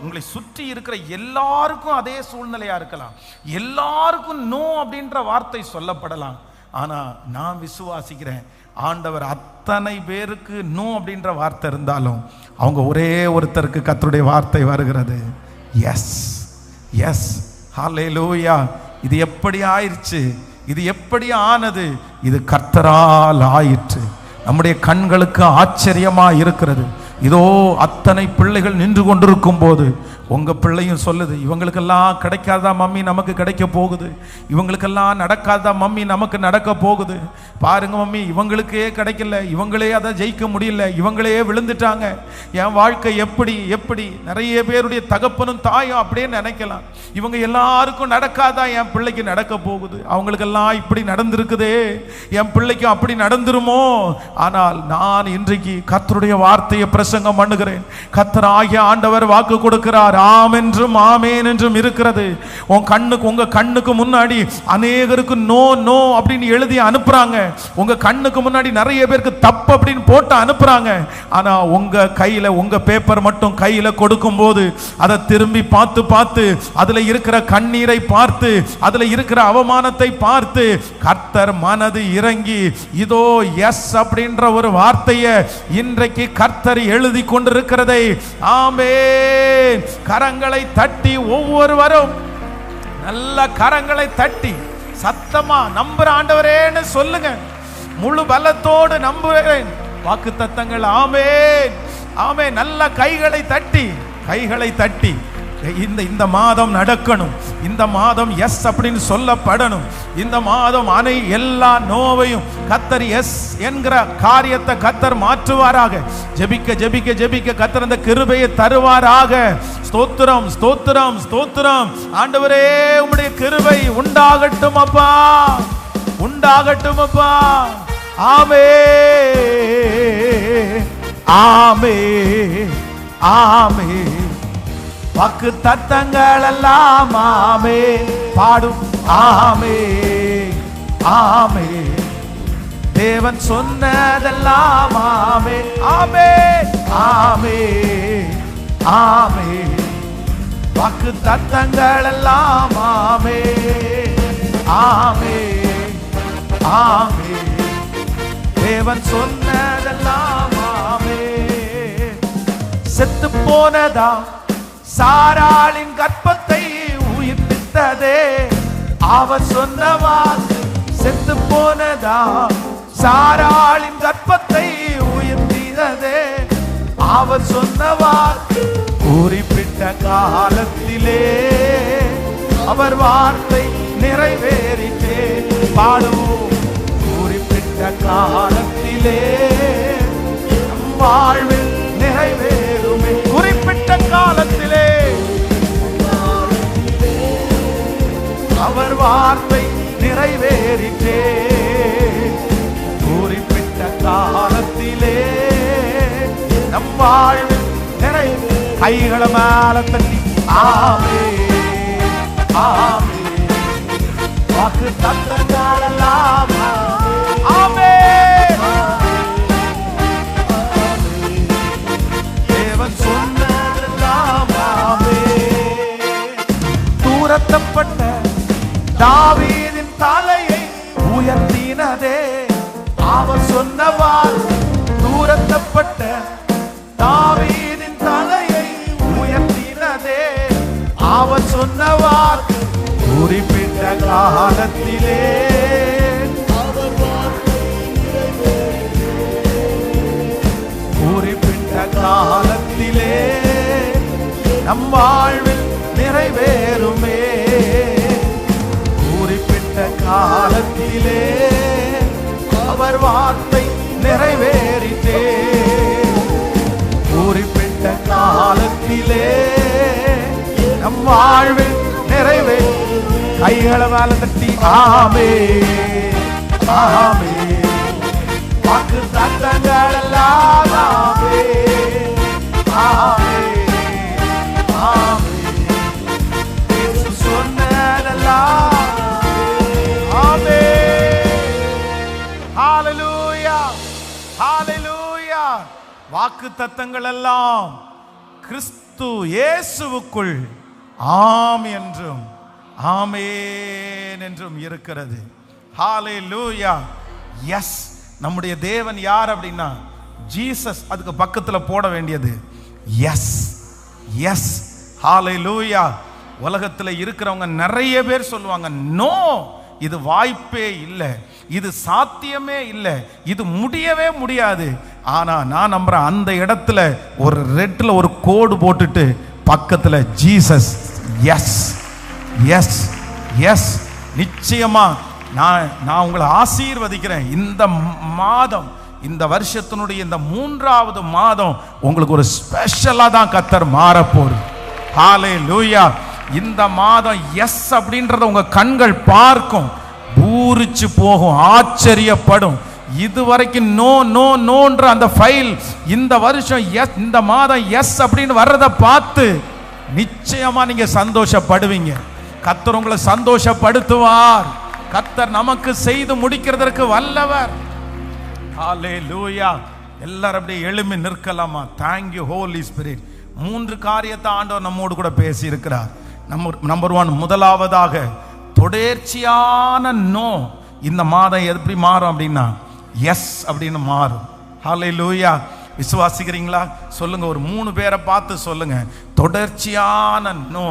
உங்களை சுற்றி இருக்கிற எல்லாருக்கும் அதே சூழ்நிலையா இருக்கலாம். எல்லாருக்கும் நோ அப்படின்ற வார்த்தை சொல்லப்படலாம். ஆனா நான் விசுவாசிக்கிறேன், ஆண்டவர் அத்தனை பேருக்கு நோ அப்படின்ற வார்த்தை இருந்தாலும் அவங்க ஒரே ஒருத்தருக்கு கர்த்தருடைய வார்த்தை வருகிறது, எஸ், எஸ். ஹல்லேலூயா. இது எப்படி ஆயிடுச்சு? இது எப்படி ஆனது? இது கர்த்தரால் ஆயிற்று. நம்முடைய கண்களுக்கு ஆச்சரியமா இருக்கிறது. இதோ அத்தனை பிள்ளைகள் நின்று கொண்டிருக்கும் போது உங்க பிள்ளையும் சொல்லுது, இவங்களுக்கெல்லாம் கிடைக்காதா மம்மி, நமக்கு கிடைக்க போகுது, இவங்களுக்கெல்லாம் நடக்காதா மம்மி, நமக்கு நடக்க போகுது. பாருங்க மம்மி, இவங்களுக்கே கிடைக்கல, இவங்களே அதை ஜெயிக்க முடியல, இவங்களே விழுந்துட்டாங்க, என் வாழ்க்கை எப்படி எப்படி. நிறைய பேருடைய தகப்பனும் தாயும் அப்படியே நினைக்கலாம், இவங்க எல்லாருக்கும் நடக்காதா, என் பிள்ளைக்கு நடக்க போகுது, அவங்களுக்கெல்லாம் இப்படி நடந்திருக்குதே, என் பிள்ளைக்கும் அப்படி நடந்துருமோ. ஆனால் நான் இன்றைக்கு கர்த்தருடைய வார்த்தையை பிரசங்கம் பண்ணுகிறேன். கர்த்தராகிய ஆண்டவர் வாக்கு கொடுக்கிறார், ஆம் என்றும் ஆமேன் என்றும் இருக்கிறது. உங்க கண்ணுக்கு முன்னாடி அநேகருக்கு நோ நோ அப்படின்னு எழுதி அனுப்புறாங்க. உங்க கண்ணுக்கு முன்னாடி நிறைய பேருக்கு தப்பு அப்படின்னு போட்டு அனுப்புறாங்க. ஆனா உங்க கையில, உங்க பேப்பர் மட்டும் கையில கொடுக்கும் போது அதை திரும்பி பார்த்து பார்த்து அதுல இருக்கிற கண்ணீரை பார்த்து அதுல இருக்கிற அவமானத்தை பார்த்து கர்த்தர் மனது இறங்கி இதோ எஸ் அப்படின்ற ஒரு வார்த்தையை இன்றைக்கு கர்த்தர் எழுதி கொண்டிருக்கிறதை ஆமென். கரங்களை தட்டி ஒவ்வொருவரும் நல்ல கரங்களை தட்டி சத்தமா நம்புற ஆண்டவரேன்னு சொல்லுங்க. முழு பலத்தோடு நம்புகிறேன் வாக்குத்தத்தங்கள். ஆமென், ஆமென். நல்ல கைகளை தட்டி, கைகளை தட்டி இந்த மாதம் நடக்கணும். இந்த மாதம் எஸ் அப்படின்னு சொல்லப்படணும். இந்த மாதம் எல்லா நோவையும் கர்த்தர் எஸ் என்கிற காரியத்தை கர்த்தர் மாற்றுவாராக. ஜெபிக்க ஜெபிக்க ஜெபிக்க கர்த்தர் அந்த கிருபையை தருவாராக. ஸ்தோத்திரம் ஸ்தோத்திரம் ஸ்தோத்திரம். ஆண்டவரே, உம்முடைய கிருபை உண்டாகட்டும் அப்பா, உண்டாகட்டும் அப்பா. ஆமே ஆமே ஆமே. வாக்கு தத்தங்கள் எல்லாம் ஆமே பாடும். ஆமே ஆமே. தேவன் சொன்னதெல்லாம் ஆமே ஆமே ஆமே ஆமே. வாக்கு தத்தங்கள் எல்லாம் ஆமே ஆமே ஆமே. தேவன் சொன்னதெல்லாம் ஆமே. செத்து போனதா சாராளின் கற்பத்தை உயிர்ப்பித்ததே அவர் சொன்ன வாக்கு. செத்து போனதா சாராளின் கற்பத்தை உயிர்ப்பித்ததே அவர் சொன்ன வாக்கு. குறிப்பிட்ட காலத்திலே அவர் வார்த்தை நிறைவேறிட்டே பாடுவோம். குறிப்பிட்ட காலத்திலே நம் வாழ்வில் நிறைவேறுமே. குறிப்பிட்ட காலத்திலே அவர் வார்த்தை நிறைவேறிட்டே. குறிப்பிட்ட காலத்திலே நம் வாழ்வில் நிறைவே. கைகளை மேல தட்டி ஆமே ஆமே. வாக்கு தத்தங்கள் எல்லாம் ஆமே. தேவன் சொன்னதெல்லாம் ஆமே. தூரத்தப்பட்ட தாவீதின் தலையை உயர்த்தினதே அவர் சொன்ன வாக்கு. தூரத்தப்பட்ட தாவீதின் தலையை உயர்த்தினதே அவர் சொன்ன வாக்கு. குறிப்பிட்ட காலத்திலே குறிப்பிட்ட காலத்திலே நம் வாழ்வில் நிறைவேறுமே. குறிப்பிட்ட காலத்திலே அவர் வார்த்தை நிறைவேறிட்டே. குறிப்பிட்ட காலத்திலே நம் வாழ்வில் நிறைவே. கைகளை மேல தட்டி ஆமே ஆமே. வாக்கு தத்தங்கள் எல்லாம் ஆமே ஆமே ஆமே. இயேசு சொன்னதெல்லாம் ஆமே. ஹalleluya ஹalleluya. வாக்கு தத்தங்கள் எல்லாம் கிறிஸ்து இயேசுவுக்குள் ஆம் என்றும் ஆமென் என்றும் இருக்கிறது. ஹalleluya. எஸ். நம்முடைய தேவன் யார் அப்படின்னா ஜீசஸ். அதுக்கு பக்கத்துல போட வேண்டியது எஸ் எஸ். ஹalleluya. உலகத்துல இருக்கிறவங்க நிறைய பேர் சொல்லுவாங்க, நோ, இது வாய்ப்பே இல்லை, இது சாத்தியமே இல்லை, இது முடியவே முடியாது. ஆனா நான் நம்புறேன், அந்த இடத்துல ஒரு ரெட்ல ஒரு கோடு போட்டுட்டு பக்கத்துல ஜீசஸ். S S S. நிச்சயமா நான் உங்களை ஆசீர்வதிக்கிறேன். இந்த மாதம், இந்த வருஷத்தினுடைய இந்த 3வது மாதம் உங்களுக்கு ஒரு ஸ்பெஷலா தான் கர்த்தர் மாறப்போகுது. ஹalleluya. இந்த மாதம் எஸ் அப்படின்றத உங்க கண்கள் பார்க்கும், பூரிச்சு போகும், ஆச்சரியப்படும். இதுவரைக்கும் நோ நோ நோன்ற அந்த ஃபைல் இந்த வருஷம் எஸ், இந்த மாதம் எஸ் அப்படின்னு வர்றதை பார்த்து நிச்சயமா நீங்க சந்தோஷப்படுவீங்க. கர்த்தர் உங்களை சந்தோஷப்படுத்துவார். கர்த்தர் நமக்கு செய்து முடிக்கிறதற்கு வல்லவர். ஹalleluya. எல்லாரும் அப்படியே எழும்பி நிற்கலாமா? Thank you Holy Spirit. 3 காரியத்தை ஆண்டவர் நம்மோடு கூட பேசி இருக்கிறார். நம்பர் 1, முதலாவதாக தொடர்ச்சியான நோ இந்த மாதம் எப்படி மாறும் அப்படின்னா எஸ் அப்படின்னு மாறும். ஹalleluya. விசுவாசிக்கிறீங்களா? சொல்லுங்க. ஒரு 3 பேரை பார்த்து சொல்லுங்க, தொடர்ச்சியான நோ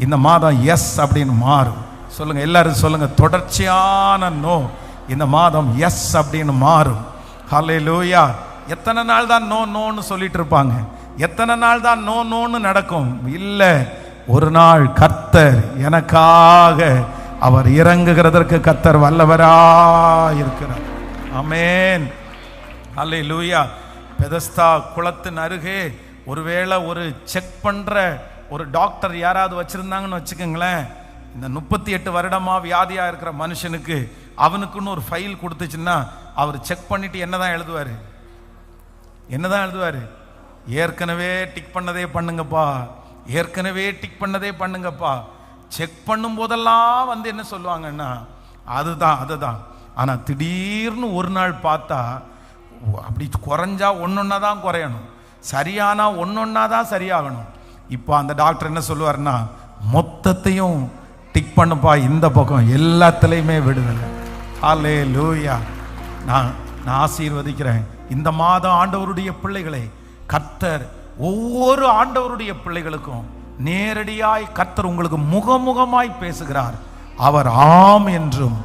இந்த மாதம் எஸ் அப்படின்னு மாறும். சொல்லுங்க, எல்லாரும் சொல்லுங்க, தொடர்ச்சியான நோ இந்த மாதம் எஸ் அப்படின்னு மாறும். ஹalleluya. எத்தனை நாள் தான் நோ நோன்னு சொல்லிட்டு இருப்பாங்க? எத்தனை நாள் தான் நோ நோன்னு நடக்கும்? இல்லை, ஒரு நாள் கர்த்தர் எனக்காக அவர் இறங்குகிறதற்கு கர்த்தர் வல்லவராயிருக்கிறார். ஆமென், அல்லேலூயா. பெதஸ்தா குளத்தின் அருகே ஒருவேளை ஒரு செக் பண்ற ஒரு டாக்டர் யாராவது வச்சிருந்தாங்கன்னு வச்சுக்கோங்களேன், இந்த 38 வருடமா வியாதியா இருக்கிற மனுஷனுக்கு அவனுக்குன்னு ஒரு ஃபைல் கொடுத்துச்சுன்னா அவர் செக் பண்ணிட்டு என்னதான் எழுதுவாரு? ஏற்கனவே டிக் பண்ணதே பண்ணுங்கப்பா, ஏற்கனவே டிக் பண்ணதே பண்ணுங்கப்பா. செக் பண்ணும் போதெல்லாம் வந்து என்ன சொல்லுவாங்கன்னா அதுதான். ஆனா திடீர்னு ஒரு நாள் பார்த்தா அப்படி குறைஞ்சா ஒன்னொன்னா தான் குறையணும், சரியானா ஒன்னொன்னா தான் சரியாகணும். இப்போ அந்த டாக்டர் என்ன சொல்லுவார்னா, மொத்தத்தையும் டிக் பண்ணுப்பா, இந்த பக்கம் எல்லாத்துலேயுமே விடுதலை. ஹல்லேலூயா. நான் ஆசீர்வதிக்கிறேன் இந்த மாதம் ஆண்டவருடைய பிள்ளைகளை. கர்த்தர் ஒவ்வொரு ஆண்டவருடைய பிள்ளைகளுக்கும் நேரடியாய் கர்த்தர் உங்களுக்கு முகமுகமாய் பேசுகிறார். அவர் ஆம் என்றும்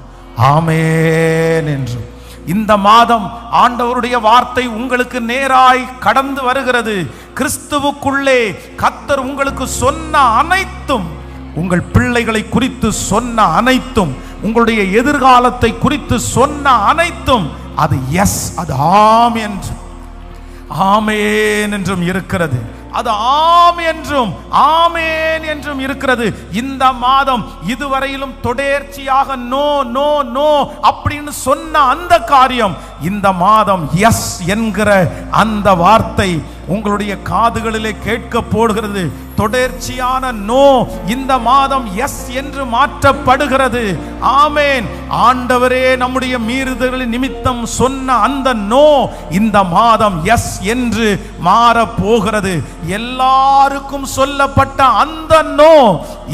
ஆமென் என்றும். இந்த மாதம் ஆண்டவருடைய வார்த்தை உங்களுக்கு நேராய் கடந்து வருகிறது. கிறிஸ்துவுக்குள்ளே கர்த்தர் உங்களுக்கு சொன்ன அனைத்தும், உங்கள் பிள்ளைகளை குறித்து சொன்ன அனைத்தும், உங்களுடைய எதிர்காலத்தை குறித்து சொன்ன அனைத்தும் அது எஸ், அது ஆம் என்றும் ஆமென் என்றும் இருக்கிறது. அது ஆம் என்றும் ஆமென் என்றும் இருக்கிறது. இந்த மாதம் இதுவரையிலும் தொடர்ச்சியாக நோ நோ நோ அப்படின்னு சொன்ன அந்த காரியம் இந்த மாதம் எஸ் என்கிற அந்த வார்த்தை உங்களுடைய காதுகளிலே கேட்க போடுகிறது. தொடர்ச்சியான நோ இந்த மாதம் எஸ் என்று மாற்றப்படுகிறது. ஆமென். ஆண்டவரே நம்முடைய மீறுதல்களின் நிமித்தம் சொன்ன அந்த நோ இந்த மாதம் எஸ் என்று மாற போகிறது. எல்லாருக்கும் சொல்லப்பட்ட அந்த நோ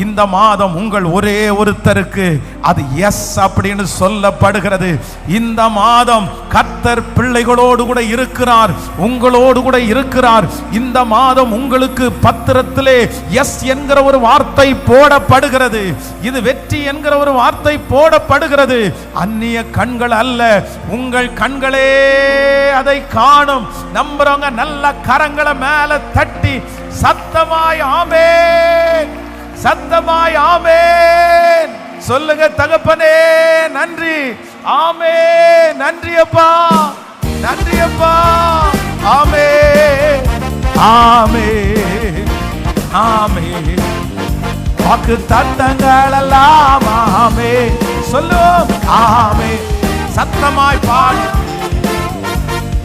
இந்த மாதம் உங்கள் ஒரே ஒருத்தருக்கு அது எஸ் அப்படின்னு சொல்லப்படுகிறது. இந்த மாதம் கர்த்தர் பிள்ளைகளோடு கூட இருக்கிறார், உங்களோடு கூட இருக்கிறார். இந்த மாதம் உங்களுக்கு பத்திரத்திலே எஸ் என்கிற ஒரு வார்த்தை போடப்படுகிறது. இது வெற்றி என்கிற ஒரு வார்த்தை போடப்படுகிறது. அந்நிய கண்கள் அல்ல, உங்கள் கண்களே அதை காணும். நம்புறவங்க நல்ல கரங்களை மேல தட்டி சத்தமாய் ஆமென், சத்தமாய் ஆமென் சொல்லுங்க. தகப்பனே நன்றி, ஆமென். நன்றி அப்பா, நன்றி அப்பா. ஆமென், ஆமென், ஆமென். வாக்கு தத்தங்கள் எல்லாம் ஆமென் சொல்லுவோம். ஆமென் சத்தமாய் பாடு.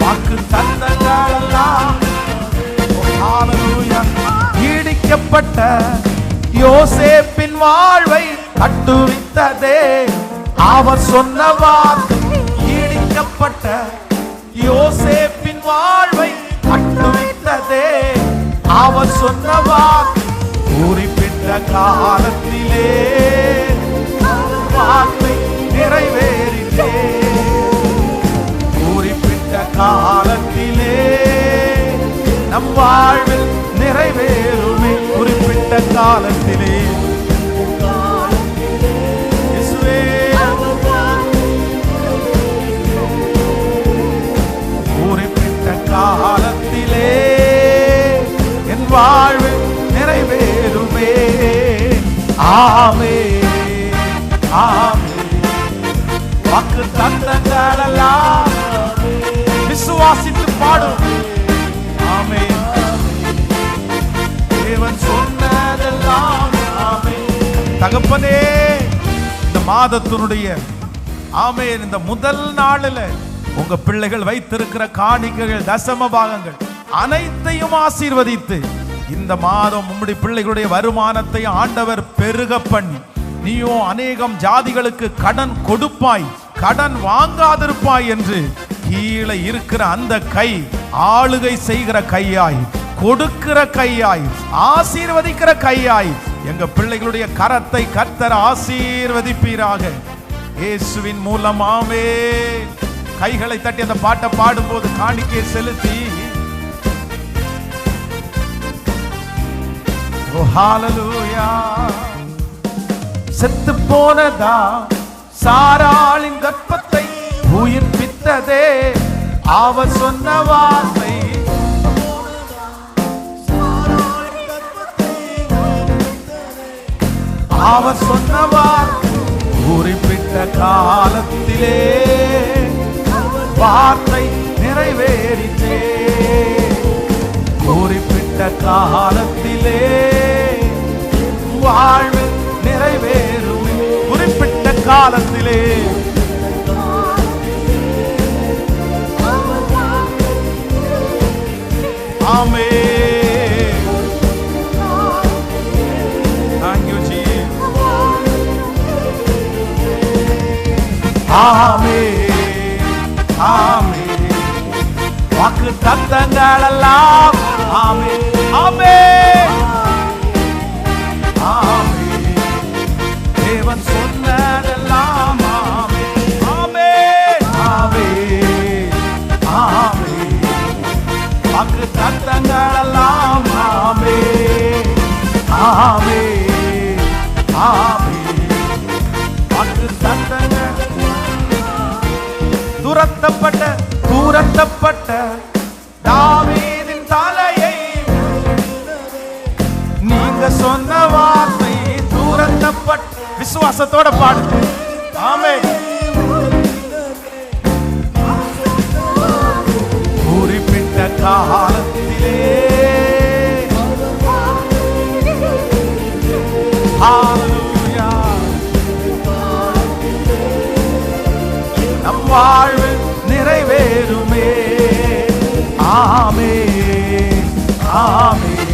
வாக்கு தத்தங்கள் எல்லாம் ஈடிக்கப்பட்ட யோசேப்பின் வாழ்வை கட்டுவித்ததே அவர் சொன்ன வார்த்தை. ஈடிக்கப்பட்ட யோசேப்பின் வாழ்வை கட்டுவித்ததே அவர் சொன்ன வார்த்தை. குறிப்பிட்ட காலத்திலே வார்த்தை நிறைவேறிலே. குறிப்பிட்ட காலத்திலே நம் வாழ்வில் நிறைவேறுமே. குறிப்பிட்ட காலத்திலே குறிப்பிட்ட காலத்திலே என் வாழ்வில் நிறைவேறுமே. ஆமென், ஆமென். வாக்கு தத்தங்கள் எல்லாம் விசுவாசித்து பாடும். ஆமென். தேவன் சொன்னதெல்லாம் ஆமென். தகப்பனே இந்த மாதத்தினுடைய ஆமென் இந்த முதல் நாளில் உங்க பிள்ளைகள் வைத்திருக்கிற காணிக்கைகள், தசம பாகங்கள் அனைத்தையும் ஆசீர்வதித்து இந்த மாதம் உம்முடைய பிள்ளைகளுடைய வருமானத்தை ஆண்டவர் பெருக பண்ணி, நீயும் அநேகம் ஜாதிகளுக்கு கடன் கொடுப்பாய், கடன் வாங்காதிருப்பாய் என்று கீழே இருக்கிற அந்த கை ஆளுகை செய்கிற கையாய், கொடுக்கிற கையாய், ஆசீர்வதிக்கிற கையாய் எங்க பிள்ளைகளுடைய கரத்தை கர்த்தர் ஆசீர்வதிப்பீராக இயேசுவின் மூலமாவே. கைகளை தட்டி அந்த பாட்டை பாடும்போது காணிக்கை செலுத்தி ஓ ஹalleluya. செத்து போனதா சாராளின் கர்ப்பத்தை உயிர்ப்பித்ததே அவர் சொன்ன வார்த்தை. அவர் சொன்னவார் குறிப்பிட்ட காலத்திலே வார்த்தை நிறைவேறிச்சே. குறிப்பிட்ட காலத்திலே வாழ்வு நிறைவேறும். குறிப்பிட்ட காலத்திலே ஆமென். Thank you Jesus. ஆமென் ஆமென். வாக்கு தத்தங்கள் எல்லாம் ஆமென் ஆமென் ஆமென். தேவன் சொன்னதெல்லாம் ஆமென் ஆமென் ஆமென் ஆமென். வாக்கு தத்தங்கள் எல்லாம் ஆமென் ஆமென் ஆமென். வாக்கு தத்தங்கள் துரத்தப்பட்ட தாவீதின் தலையை நீங்க சொன்ன வார்த்தை துரத்தப்பட்ட. விசுவாசத்தோட பாடு. ஆமென். குறிப்பிட்ட காலத்திலே ஹalleluya நம் வாழ்வு நிறைவேறுமே. ஆமென் ஆமென்.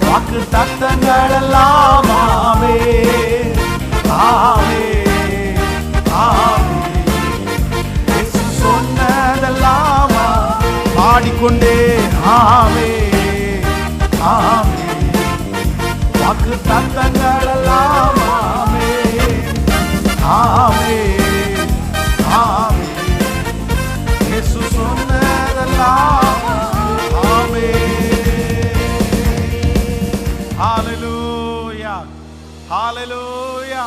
வாக்கு தத்தங்கள் எல்லாம் ஆமென் ஆமென் ஆமென். இயேசு சொன்னதெல்லாம் பாடிக்கொண்டே ஆமென் ஆமென். வாக்கு தத்தங்கள் எல்லாம் ஆமென் ஆமென் ஆமென். இயேசு சொன்னதெல்லாம் ஆமென். ஹalleluya ஹalleluya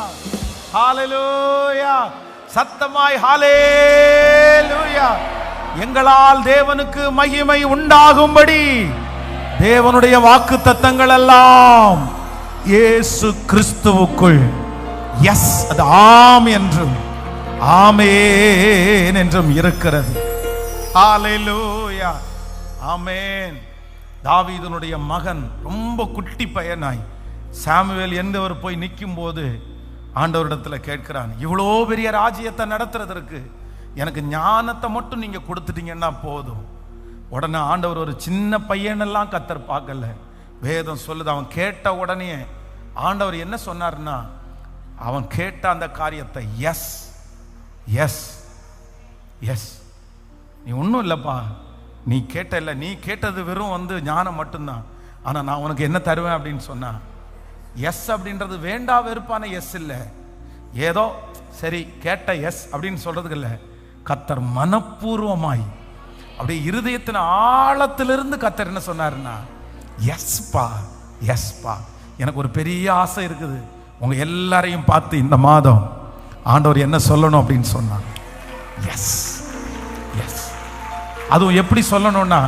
ஹalleluya. சத்தமாய் ஹalleluya. எங்களால் தேவனுக்கு மகிமை உண்டாகும்படி தேவனுடைய வாக்குத்தத்தங்கள் எல்லாம் இயேசு கிறிஸ்துவுக்குள் எஸ் அது ஆம் என்றும் ஆமென் என்றும் இருக்கிறது. ஹalleluya ஆமென். தாவீதுனுடைய மகன் ரொம்ப குட்டி பையனாய் சாமுவேல் என்பவர் போய் நிற்கும் போது ஆண்டவரிடத்துல கேட்கிறான், இவ்வளோ பெரிய ராஜ்யத்தை நடத்துறதற்கு எனக்கு ஞானத்தை மட்டும் நீங்க கொடுத்துட்டீங்கன்னா போதும். உடனே ஆண்டவர் ஒரு சின்ன பையனெல்லாம் கர்த்தர் பார்க்கல. வேதம் சொல்லுது, அவன் கேட்ட உடனே ஆண்டவர் என்ன சொன்னார்னா, அவன் கேட்ட அந்த காரியத்தை எஸ் எஸ் எஸ், நீ ஒன்றும் இல்லைப்பா, நீ கேட்ட இல்லை, நீ கேட்டது வெறும் ஞானம் மட்டும்தான், ஆனால் நான் உனக்கு என்ன தருவேன் அப்படின்னு சொன்னா. எஸ் அப்படின்றது வேண்டா வெறுப்பான எஸ் இல்லை, ஏதோ சரி கேட்ட எஸ் அப்படின்னு சொல்றதுக்கு இல்லை. கர்த்தர் மனப்பூர்வமாய் அப்படியே இருதயத்தின் ஆழத்திலிருந்து கர்த்தர் என்ன சொன்னாருன்னா, எஸ்பா எஸ்பா. எனக்கு ஒரு பெரிய ஆசை இருக்குது, உங்க எல்லாரையும் பார்த்து இந்த மாதம் ஆண்டவர் என்ன சொல்லணும் அப்படின்னு சொன்னாங்க. Yes yes. அதுவும் எப்படி சொல்லணும்னா,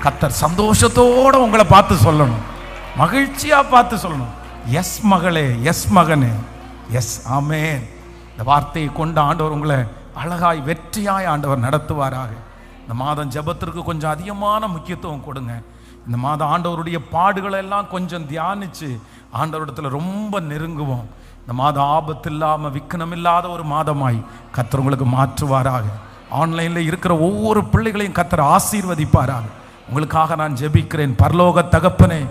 கர்த்தர் சந்தோஷத்தோட உங்களை பார்த்து சொல்லணும், மகிழ்ச்சியா பார்த்து சொல்லணும். எஸ் மகளே, எஸ் மகனே, எஸ் ஆமென். இந்த வார்த்தையை கொண்டு ஆண்டவர் உங்களை அழகாய் வெற்றியாய் ஆண்டவர் நடத்துவாராக. இந்த மாதம் ஜெபத்திற்கு கொஞ்சம் அதிகமான முக்கியத்துவம் கொடுங்க. இந்த மாதம் ஆண்டவருடைய பாடுகளை எல்லாம் கொஞ்சம் தியானிச்சு ஆண்டவரிடத்துல ரொம்ப நெருங்குவோம். இந்த மாதம் ஆபத்து இல்லாமல் விக்கனம் இல்லாத ஒரு மாதமாய் கர்த்தர் உங்களுக்கு மாற்றுவாராக. ஆன்லைனில் இருக்கிற ஒவ்வொரு பிள்ளைகளையும் கர்த்தர் ஆசீர்வதிப்பாராக. உங்களுக்காக நான் ஜெபிக்கிறேன். பரலோக தகப்பனே,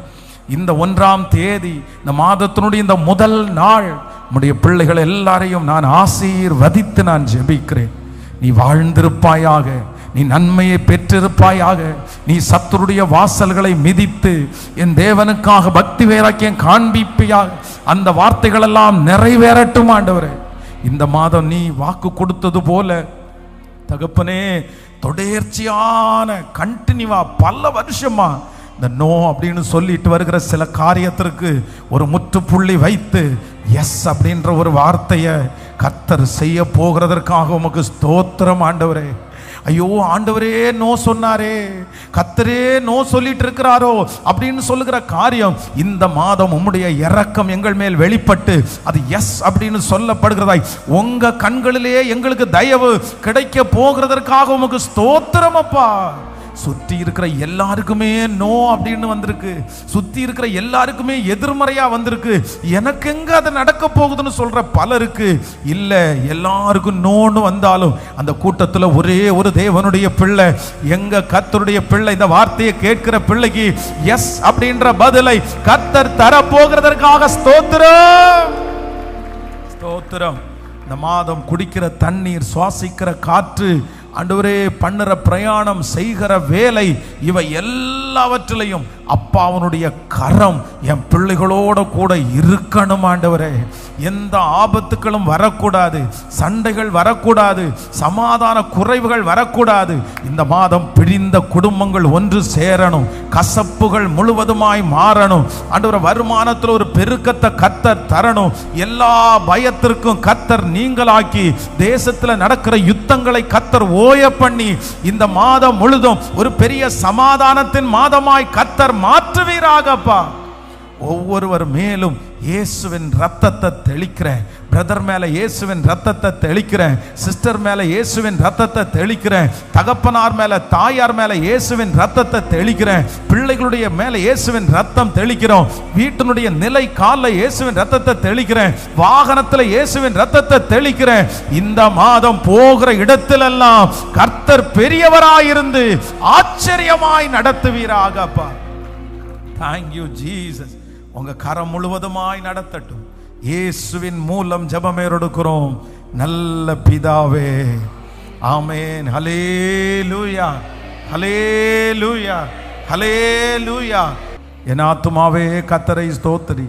இந்த 1ஆம் தேதி இந்த மாதத்தினுடைய இந்த முதல் நாள் நம்முடைய பிள்ளைகள் எல்லாரையும் நான் ஆசீர்வதித்து நான் ஜெபிக்கிறேன். நீ வாழ்ந்திருப்பாயாக, நீ நன்மையை பெற்றிருப்பாயாக, நீ சத்துருடைய வாசல்களை மிதித்து என் தேவனுக்காக பக்தி வைராக்கியம் காண்பிப்பாயாக. அந்த வார்த்தைகள் எல்லாம் நிறைவேறட்டும் ஆண்டவரே. இந்த மாதம் நீ வாக்கு கொடுத்தது போல தகப்பனே, தொடர்ச்சியான கண்டினியூவா பல வருஷமா இந்த நோ அப்படின்னு சொல்லிட்டு வருகிற சில காரியத்திற்கு ஒரு முற்றுப்புள்ளி வைத்து எஸ் அப்படின்ற ஒரு வார்த்தையை கர்த்தர் செய்ய போகிறதற்காக உமக்கு ஸ்தோத்திரம் ஆண்டவரே. ஐயோ ஆண்டவரே நோ சொன்னாரே, கர்த்தரே நோ சொல்லிட்டு இருக்கிறாரோ அப்படின்னு சொல்லுகிற காரியம் இந்த மாதம் உம்முடைய இரக்கம் எங்கள் மேல் வெளிப்பட்டு அது எஸ் அப்படின்னு சொல்லப்படுகிறதாய் உங்க கண்களிலே எங்களுக்கு தயவு கிடைக்க போகிறதற்காக உமக்கு ஸ்தோத்திரம் அப்பா. சுற்றி இருக்கிற எல்லாருக்குமே நோ அப்படின்னு வந்திருக்கு, சுற்றி இருக்கிற எல்லாருக்குமே எதிர்மறையா வந்திருக்கு. எனக்கு எங்க அது நடக்க போகுதுன்னு சொல்ற பலருக்கு இல்ல, எல்லாருக்கும் நோன்னு வந்தாலும் அந்த கூட்டத்தில் ஒரே ஒரு தேவனுடைய பிள்ளை, எங்க கர்த்தருடைய பிள்ளை, இந்த வார்த்தையை கேட்கிற பிள்ளைக்கு எஸ் அப்படின்ற பதிலை கர்த்தர் தர போகிறதற்காக ஸ்தோத்திரம் ஸ்தோத்திரம். இந்த மாதம் குடிக்கிற தண்ணீர், சுவாசிக்கிற காற்று, ஆண்டவரே பண்ணுற பிரயாணம், செய்கிற வேலை, இவை எல்லாவற்றிலையும் அப்பாவனுடைய கரம் என் பிள்ளைகளோட கூட இருக்கணும் ஆண்டவரே. எந்த ஆபத்துக்களும் வரக்கூடாது, சண்டைகள் வரக்கூடாது, சமாதான குறைவுகள் வரக்கூடாது. இந்த மாதம் பிரிந்த குடும்பங்கள் ஒன்று சேரணும், கசப்புகள் முழுவதுமாய் மாறணும் ஆண்டவரே. வருமானத்தில் ஒரு பெருக்கத்தை கர்த்தர் தரணும், எல்லா பயத்திற்கும் கர்த்தர் நீங்களாக்கி, தேசத்தில் நடக்கிற யுத்தங்களை கர்த்தர் ஓய பண்ணி இந்த மாதம் முழுதும் ஒரு பெரிய சமாதானத்தின் மாதமாய் கர்த்தர் மாற்றுவீராகப்பா. ஒவ்வொருவர் மேலும் இயேசுவின் ரத்தத்தை தெளிக்கிறேன். பிரதர் மேல இயேசுவின் ரத்தத்தை தெளிக்கிறேன், சிஸ்டர் மேல இயேசுவின் ரத்தத்தை தெளிக்கிறேன், தகப்பனார் மேல தாயார் மேல இயேசுவின் ரத்தத்தை தெளிக்கிறேன், பிள்ளைகளுடைய மேல இயேசுவின் ரத்தம் தெளிக்கிறோம், வீட்டினுடைய நிலை காலில் இயேசுவின் ரத்தத்தை தெளிக்கிறேன், வாகனத்துல இயேசுவின் ரத்தத்தை தெளிக்கிறேன். இந்த மாதம் போகிற இடத்திலெல்லாம் கர்த்தர் பெரியவராயிருந்து ஆச்சரியமாய் நடத்துவீராகப்பா. Thank you Jesus. உங்க கரம் முழுவதுமாய் நடத்தட்டும். இயேசுவின் மூலம் ஜெபம் எடுக்கிறோம் நல்ல பிதாவே, ஆமென். ஹல்லேலூயா, ஹல்லேலூயா, ஹல்லேலூயா. என் ஆத்துமாவே கர்த்தரை ஸ்தோத்திரி.